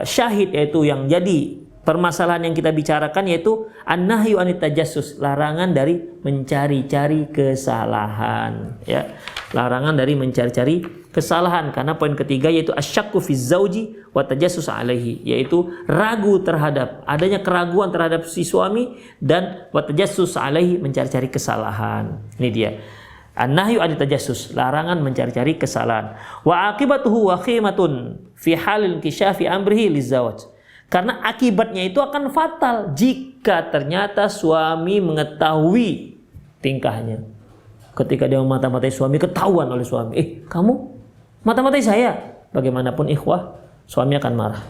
syahid yaitu yang jadi permasalahan yang kita bicarakan yaitu an-nahyu 'anit tajassus, larangan dari mencari-cari kesalahan, ya. Larangan dari mencari-cari kesalahan, karena poin ketiga yaitu asyakku fi zauji wa tajassus alaihi, yaitu ragu terhadap adanya keraguan terhadap si suami dan wa tajassus alaihi, mencari-cari kesalahan. Ini dia. An-nahyu 'anit tajassus, larangan mencari-cari kesalahan. Wa aqibatuhu wakhimatun fi halil kisyafi amrihi lizawaj. Karena akibatnya itu akan fatal jika ternyata suami mengetahui tingkahnya. Ketika dia memata-matai suami, ketahuan oleh suami, kamu mata-matai saya. Bagaimanapun ikhwah, suami akan marah.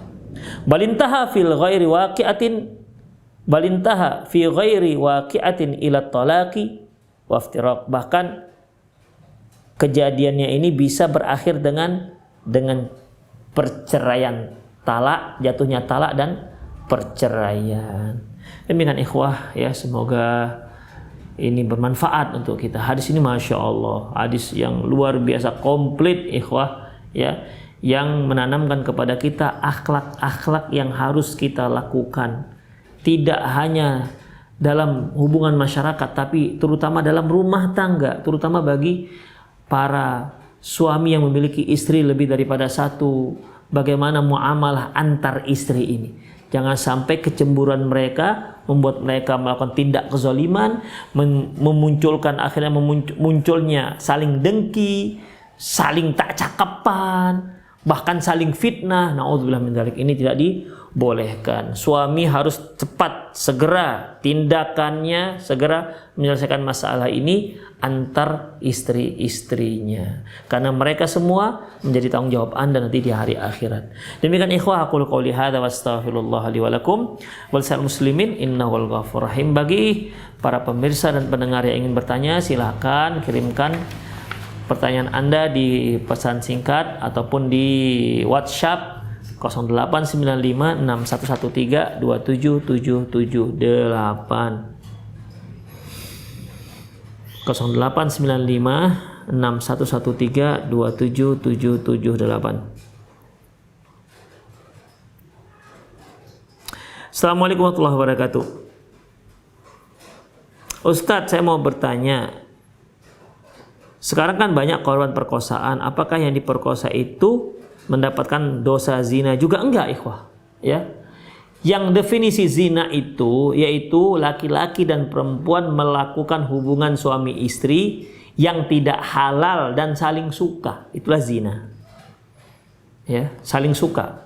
Balintaha fi ghairi waqi'atin ila talaqi wa iftiraq. Bahkan kejadiannya ini bisa berakhir dengan perceraian, talak, jatuhnya talak dan perceraian. Demikian ikhwah, ya, semoga ini bermanfaat untuk kita. Hadis ini masya Allah, hadis yang luar biasa komplit, ikhwah, ya, yang menanamkan kepada kita akhlak-akhlak yang harus kita lakukan, tidak hanya dalam hubungan masyarakat, tapi terutama dalam rumah tangga, terutama bagi para suami yang memiliki istri lebih daripada satu. Bagaimana muamalah antar istri ini. Jangan sampai kecemburuan mereka membuat mereka melakukan tindak kezaliman, munculnya saling dengki, saling tak cakapan, bahkan saling fitnah. Naudzubillah min dzalik. Ini tidak dibolehkan. Suami harus cepat, segera tindakannya, segera menyelesaikan masalah ini antar istri-istrinya. Karena mereka semua menjadi tanggung jawab Anda nanti di hari akhirat. Demikian ikhwah, aku qouli hadza wa astaghfirullah li wa lakum wal sa'il muslimin innahu ghafurur rahim. Bagi para pemirsa dan pendengar yang ingin bertanya, silakan kirimkan pertanyaan Anda di pesan singkat ataupun di WhatsApp 0895 6113 27778. 0895 6113 27778. Assalamualaikum warahmatullahi wabarakatuh. Ustadz, saya mau bertanya. Sekarang kan banyak korban perkosaan. Apakah yang diperkosa itu mendapatkan dosa zina juga? Enggak, ikhwah. Ya. Yang definisi zina itu yaitu laki-laki dan perempuan melakukan hubungan suami istri yang tidak halal dan saling suka. Itulah zina. Ya, saling suka.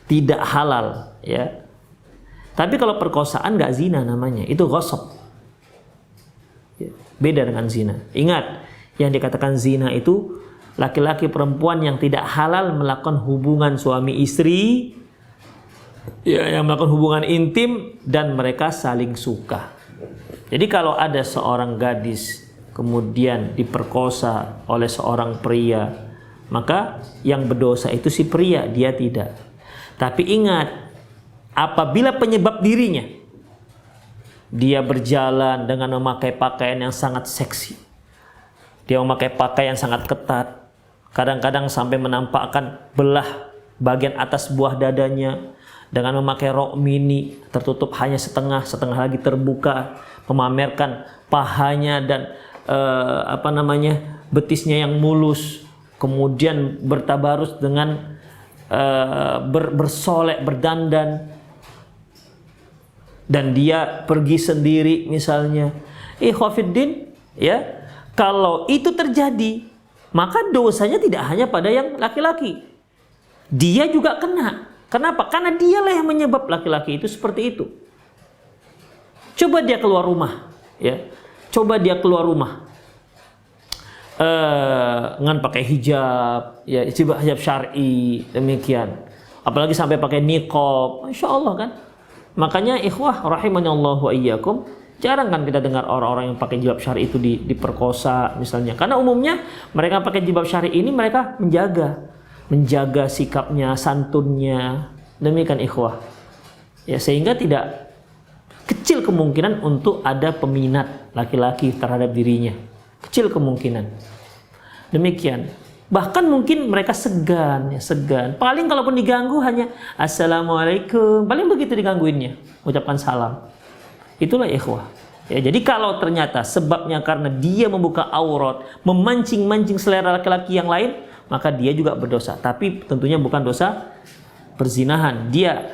Tidak halal, ya. Tapi kalau perkosaan enggak zina namanya, itu ghasab. Ya, beda dengan zina. Ingat, yang dikatakan zina itu laki-laki perempuan yang tidak halal melakukan hubungan suami istri, ya, yang melakukan hubungan intim dan mereka saling suka. Jadi kalau ada seorang gadis kemudian diperkosa oleh seorang pria, maka yang berdosa itu si pria, dia tidak. Tapi ingat, apabila penyebab dirinya, dia berjalan dengan memakai pakaian yang sangat seksi, dia memakai pakaian sangat ketat, kadang-kadang sampai menampakkan belah bagian atas buah dadanya, dengan memakai rok mini tertutup hanya setengah lagi terbuka, memamerkan pahanya dan betisnya yang mulus, kemudian bertabarus dengan bersolek, berdandan, dan dia pergi sendiri misalnya. Ikhwafiddin, ya, kalau itu terjadi, maka dosanya tidak hanya pada yang laki-laki, dia juga kena. Kenapa? Karena dialah yang menyebab laki-laki itu seperti itu. Coba dia keluar rumah, ya. Coba dia keluar rumah dengan pakai hijab, ya, hijab syar'i, demikian. Apalagi sampai pakai niqab, Masya Allah kan. Makanya ikhwah rahimahullah wa iyyakum, jarang kan kita dengar orang-orang yang pakai jilbab syar'i itu diperkosa misalnya. Karena umumnya mereka pakai jilbab syar'i ini mereka menjaga sikapnya, santunnya, demikian ikhwah. Ya, sehingga tidak kecil kemungkinan untuk ada peminat laki-laki terhadap dirinya. Kecil kemungkinan. Demikian. Bahkan mungkin mereka segan. Paling kalaupun diganggu hanya assalamualaikum. Paling begitu digangguinnya, ucapkan salam. Itulah ikhwah. Ya, jadi kalau ternyata sebabnya karena dia membuka aurat, memancing-mancing selera laki-laki yang lain, maka dia juga berdosa. Tapi tentunya bukan dosa perzinahan. Dia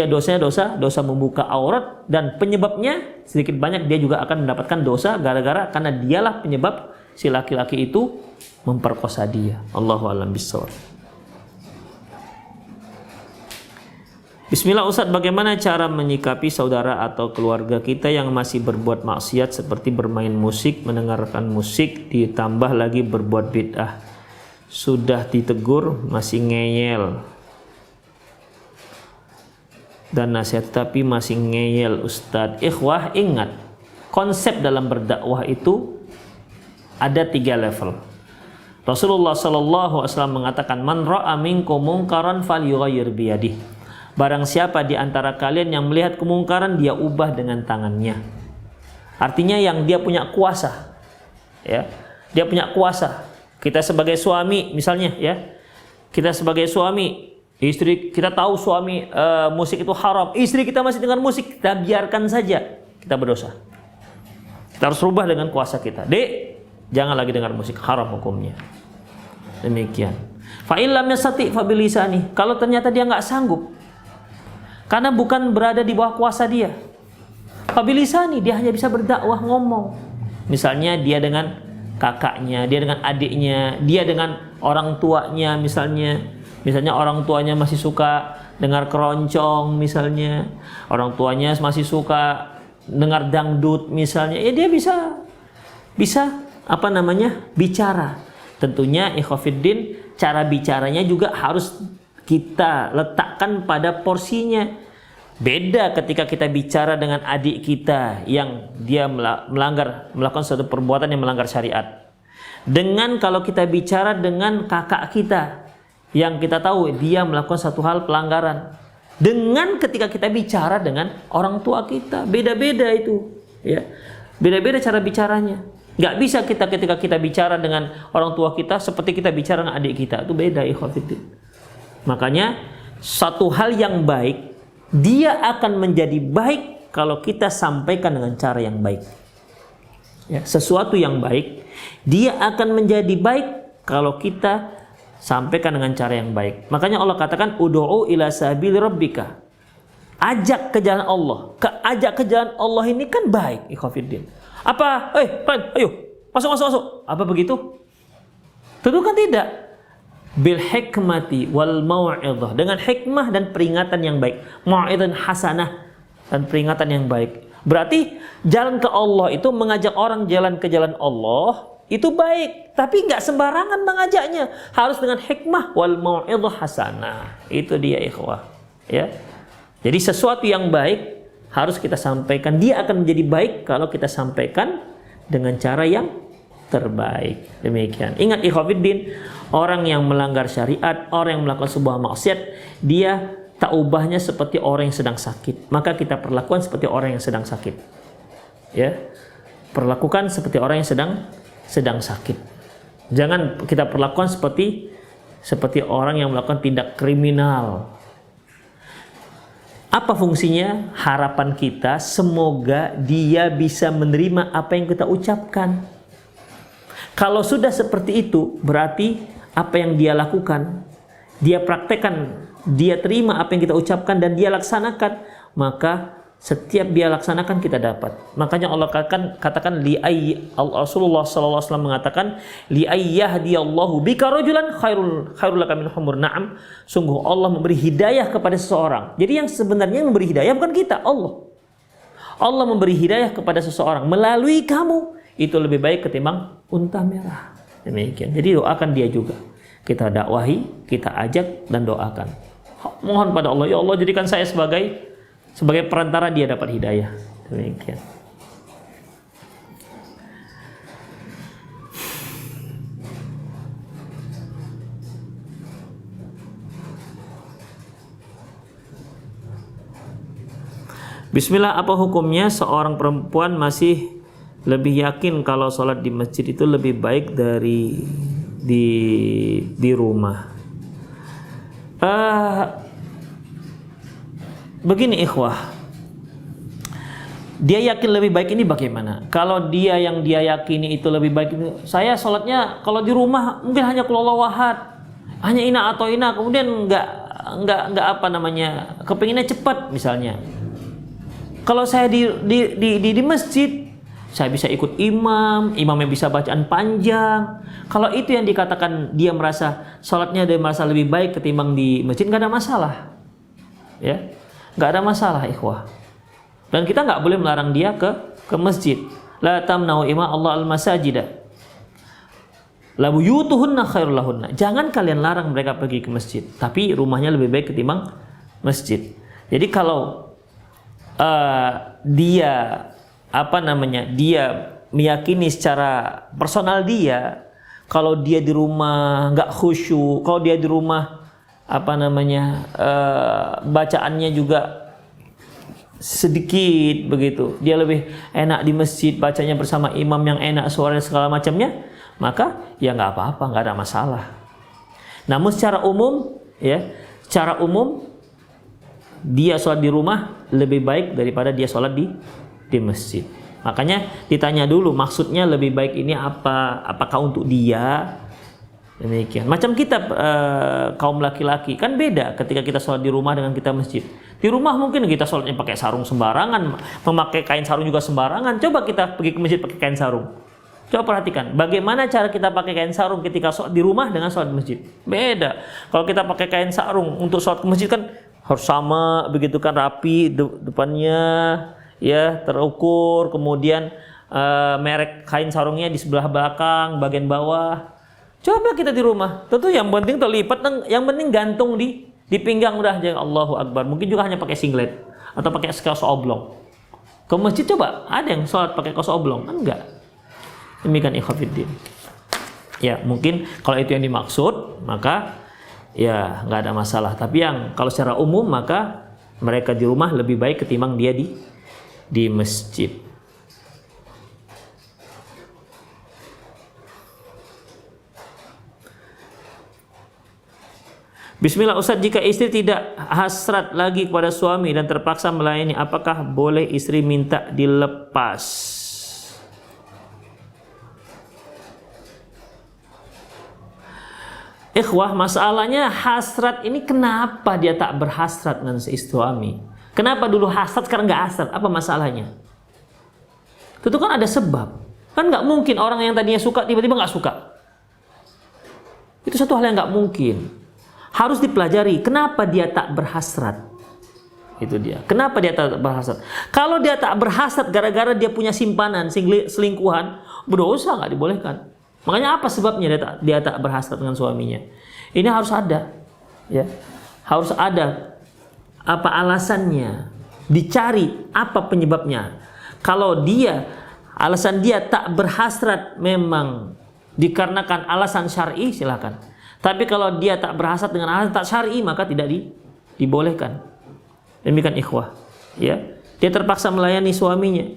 dosanya dosa membuka aurat, dan penyebabnya sedikit banyak dia juga akan mendapatkan dosa gara-gara karena dialah penyebab si laki-laki itu memperkosa dia. Allahu a'lam bishawab. Bismillah Ustaz, bagaimana cara menyikapi saudara atau keluarga kita yang masih berbuat maksiat seperti bermain musik, mendengarkan musik, ditambah lagi berbuat bid'ah. Sudah ditegur masih ngeyel dan nasihat tapi masih ngeyel Ustadz. Ikhwah, ingat, konsep dalam berdakwah itu ada 3 level. Rasulullah SAW mengatakan, man ra'a minkum munkaran falyughayyir biyadihi. Barang siapa di antara kalian yang melihat kemungkaran, dia ubah dengan tangannya. Artinya yang dia punya kuasa, ya, dia punya kuasa. Kita sebagai suami misalnya, ya, kita sebagai suami, istri kita tahu suami musik itu haram, istri kita masih dengar musik, kita biarkan saja, kita berdosa. Kita harus rubah dengan kuasa kita. Dek, jangan lagi dengar musik, haram hukumnya. Demikian. Fa in lam yastati fa bilisani. Kalau ternyata dia nggak sanggup, karena bukan berada di bawah kuasa dia, fa bilisani, dia hanya bisa berdakwah, ngomong. Misalnya dia dengan kakaknya, dia dengan adiknya, dia dengan orang tuanya misalnya orang tuanya masih suka dengar keroncong misalnya, orang tuanya masih suka dengar dangdut misalnya, ya dia bisa bicara. Tentunya ikhwafiddin, cara bicaranya juga harus kita letakkan pada porsinya. Beda ketika kita bicara dengan adik kita yang dia melakukan suatu perbuatan yang melanggar syariat, dengan kalau kita bicara dengan kakak kita yang kita tahu dia melakukan satu hal pelanggaran, dengan ketika kita bicara dengan orang tua kita. Beda-beda itu, ya. Beda-beda cara bicaranya. Nggak bisa kita ketika kita bicara dengan orang tua kita seperti kita bicara dengan adik kita. Itu beda, ikhwatiddin. Makanya satu hal yang baik, dia akan menjadi baik kalau kita sampaikan dengan cara yang baik. Ya, sesuatu yang baik, dia akan menjadi baik kalau kita sampaikan dengan cara yang baik. Makanya Allah katakan, ud'u ila sabili rabbika. Ajak ke jalan Allah. Ajak ke jalan Allah ini kan baik, ikhwatiddin. Apa? Ayo, masuk. Apa begitu? Tentu kan tidak. Bil hikmati wal mau'izah, dengan hikmah dan peringatan yang baik. Mau'izah hasanah, dan peringatan yang baik. Berarti jalan ke Allah itu, mengajak orang jalan ke jalan Allah itu baik, tapi nggak sembarangan mengajaknya, harus dengan hikmah wal mau'izah hasanah. Itu dia, ikhwah, ya. Jadi sesuatu yang baik harus kita sampaikan. Dia akan menjadi baik kalau kita sampaikan dengan cara yang terbaik. Demikian. Ingat ikhwatiddin, orang yang melanggar syariat, orang yang melakukan sebuah maksiat, dia tak ubahnya seperti orang yang sedang sakit. Maka kita perlakukan seperti orang yang sedang sakit. Ya. Perlakukan seperti orang yang sedang sakit. Jangan kita perlakukan seperti orang yang melakukan tindak kriminal. Apa fungsinya? Harapan kita semoga dia bisa menerima apa yang kita ucapkan. Kalau sudah seperti itu, berarti apa yang dia lakukan, dia praktekkan, dia terima apa yang kita ucapkan dan dia laksanakan, maka setiap dia laksanakan kita dapat. Makanya Allah katakan Rasulullah sallallahu alaihi wasallam mengatakan, li ayyahdiyallahu bika rajulan khairul laka min humur na'am. Sungguh Allah memberi hidayah kepada seseorang. Jadi yang sebenarnya memberi hidayah bukan kita, Allah. Allah memberi hidayah kepada seseorang melalui kamu, itu lebih baik ketimbang unta merah. Demikian. Jadi doakan dia juga. Kita dakwahi, kita ajak dan doakan. Mohon pada Allah, ya Allah jadikan saya sebagai perantara dia dapat hidayah. Demikian. Bismillah, apa hukumnya seorang perempuan masih lebih yakin kalau sholat di masjid itu lebih baik dari di rumah? Begini ikhwah, dia yakin lebih baik ini bagaimana? Kalau dia yang dia yakini itu lebih baik itu, saya sholatnya kalau di rumah mungkin hanya qul huwallahu ahad, hanya ina atau ina, kemudian nggak kepinginnya cepat misalnya. Kalau saya di masjid, saya bisa ikut imamnya bisa bacaan panjang. Kalau itu yang dikatakan dia merasa sholatnya dia merasa lebih baik ketimbang di masjid, nggak ada masalah, ya, nggak ada masalah ikhwah. Dan kita nggak boleh melarang dia ke masjid. La tamna'u ima Allah al-masajida. La buyutuhunna khairul lahunna. Jangan kalian larang mereka pergi ke masjid, tapi rumahnya lebih baik ketimbang masjid. Jadi kalau dia dia meyakini secara personal dia, kalau dia di rumah nggak khusyuk, kalau dia di rumah bacaannya juga sedikit begitu, dia lebih enak di masjid bacanya bersama imam yang enak suaranya segala macamnya, maka ya nggak apa-apa, nggak ada masalah. Namun secara umum dia sholat di rumah lebih baik daripada dia sholat di masjid. Makanya ditanya dulu maksudnya lebih baik ini apa? Apakah untuk dia? Demikian. Macam kita kaum laki-laki kan beda ketika kita sholat di rumah dengan kita masjid. Di rumah mungkin kita sholatnya pakai sarung sembarangan, memakai kain sarung juga sembarangan. Coba kita pergi ke masjid pakai kain sarung, Coba perhatikan, bagaimana cara kita pakai kain sarung ketika sholat di rumah dengan sholat di masjid. Beda. Kalau kita pakai kain sarung untuk sholat ke masjid kan harus sama, begitu kan, rapi depannya, ya terukur, kemudian merek kain sarungnya di sebelah belakang, bagian bawah. Coba kita di rumah, tentu yang penting terlipat, yang penting gantung di pinggang udah aja. Allahu Akbar. Mungkin juga hanya pakai singlet atau pakai kaos oblong. Ke masjid coba, ada yang sholat pakai kaos oblong? Kan enggak. Demikian ikhwatiddin. Ya, mungkin kalau itu yang dimaksud, maka ya nggak ada masalah. Tapi yang kalau secara umum, maka mereka di rumah lebih baik ketimbang dia di masjid. Bismillah Ustaz, jika istri tidak hasrat lagi kepada suami dan terpaksa melayani, apakah boleh istri minta dilepas? Ikhwah, masalahnya hasrat ini kenapa dia tak berhasrat dengan si suami? Kenapa dulu hasrat sekarang nggak hasrat? Apa masalahnya? Itu kan ada sebab. Kan nggak mungkin orang yang tadinya suka tiba-tiba nggak suka. Itu satu hal yang nggak mungkin. Harus dipelajari kenapa dia tak berhasrat. Itu dia. Kenapa dia tak berhasrat? Kalau dia tak berhasrat gara-gara dia punya simpanan selingkuhan, berdosa, nggak dibolehkan. Makanya apa sebabnya dia tak berhasrat dengan suaminya? Ini harus ada, ya, harus ada apa alasannya, dicari apa penyebabnya. Kalau alasan dia tak berhasrat memang dikarenakan alasan syar'i, silakan. Tapi kalau dia tak berhasrat dengan alasan tak syar'i, maka tidak dibolehkan. Demikian ikhwah, ya. Dia terpaksa melayani suaminya,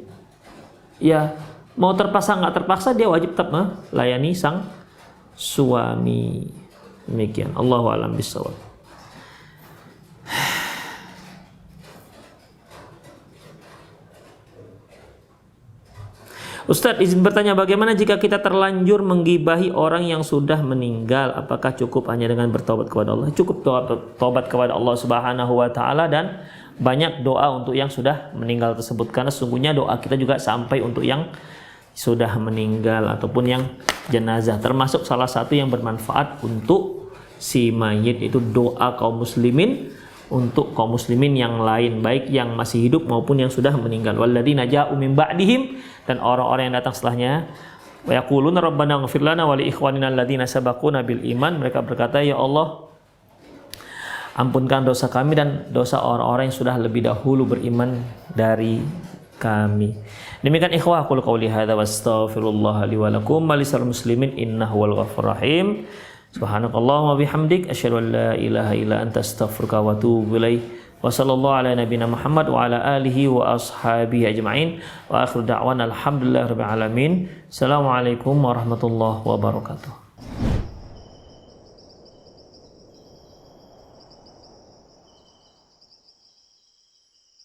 ya. Mau terpaksa nggak terpaksa, dia wajib tetap melayani sang suami. Demikian. Allahu a'lam bishawab. Ustadz, izin bertanya, bagaimana jika kita terlanjur menggibahi orang yang sudah meninggal? Apakah cukup hanya dengan bertobat kepada Allah? Cukup tobat kepada Allah Subhanahu wa taala dan banyak doa untuk yang sudah meninggal tersebut, karena sesungguhnya doa kita juga sampai untuk yang sudah meninggal ataupun yang jenazah. Termasuk salah satu yang bermanfaat untuk si mayit itu doa kaum muslimin untuk kaum muslimin yang lain, baik yang masih hidup maupun yang sudah meninggal. Walladzina ja'u min ba'dihim, dan orang-orang yang datang setelahnya, wa yaquluna rabbana ighfir lana wa li ikhwanina alladzina sabaquna bil iman. Mereka berkata, ya Allah, ampunkan dosa kami dan dosa orang-orang yang sudah lebih dahulu beriman dari kami. Demikian ikhwah, qul qauli hadza wastaghfirullah li wa lakum wa lisal muslimin innahu wal ghafurur rahim. Subhanakallahumma bihamdik asyhadu an la ilaha illa anta astaghfiruka wa atubu ilaik. Wa sallallahu ala nabiyyina Muhammad wa ala alihi wa ashabihi ajma'in. Wa akhiru da'wana alhamdulillahirabbil alamin. Assalamualaikum warahmatullahi wabarakatuh.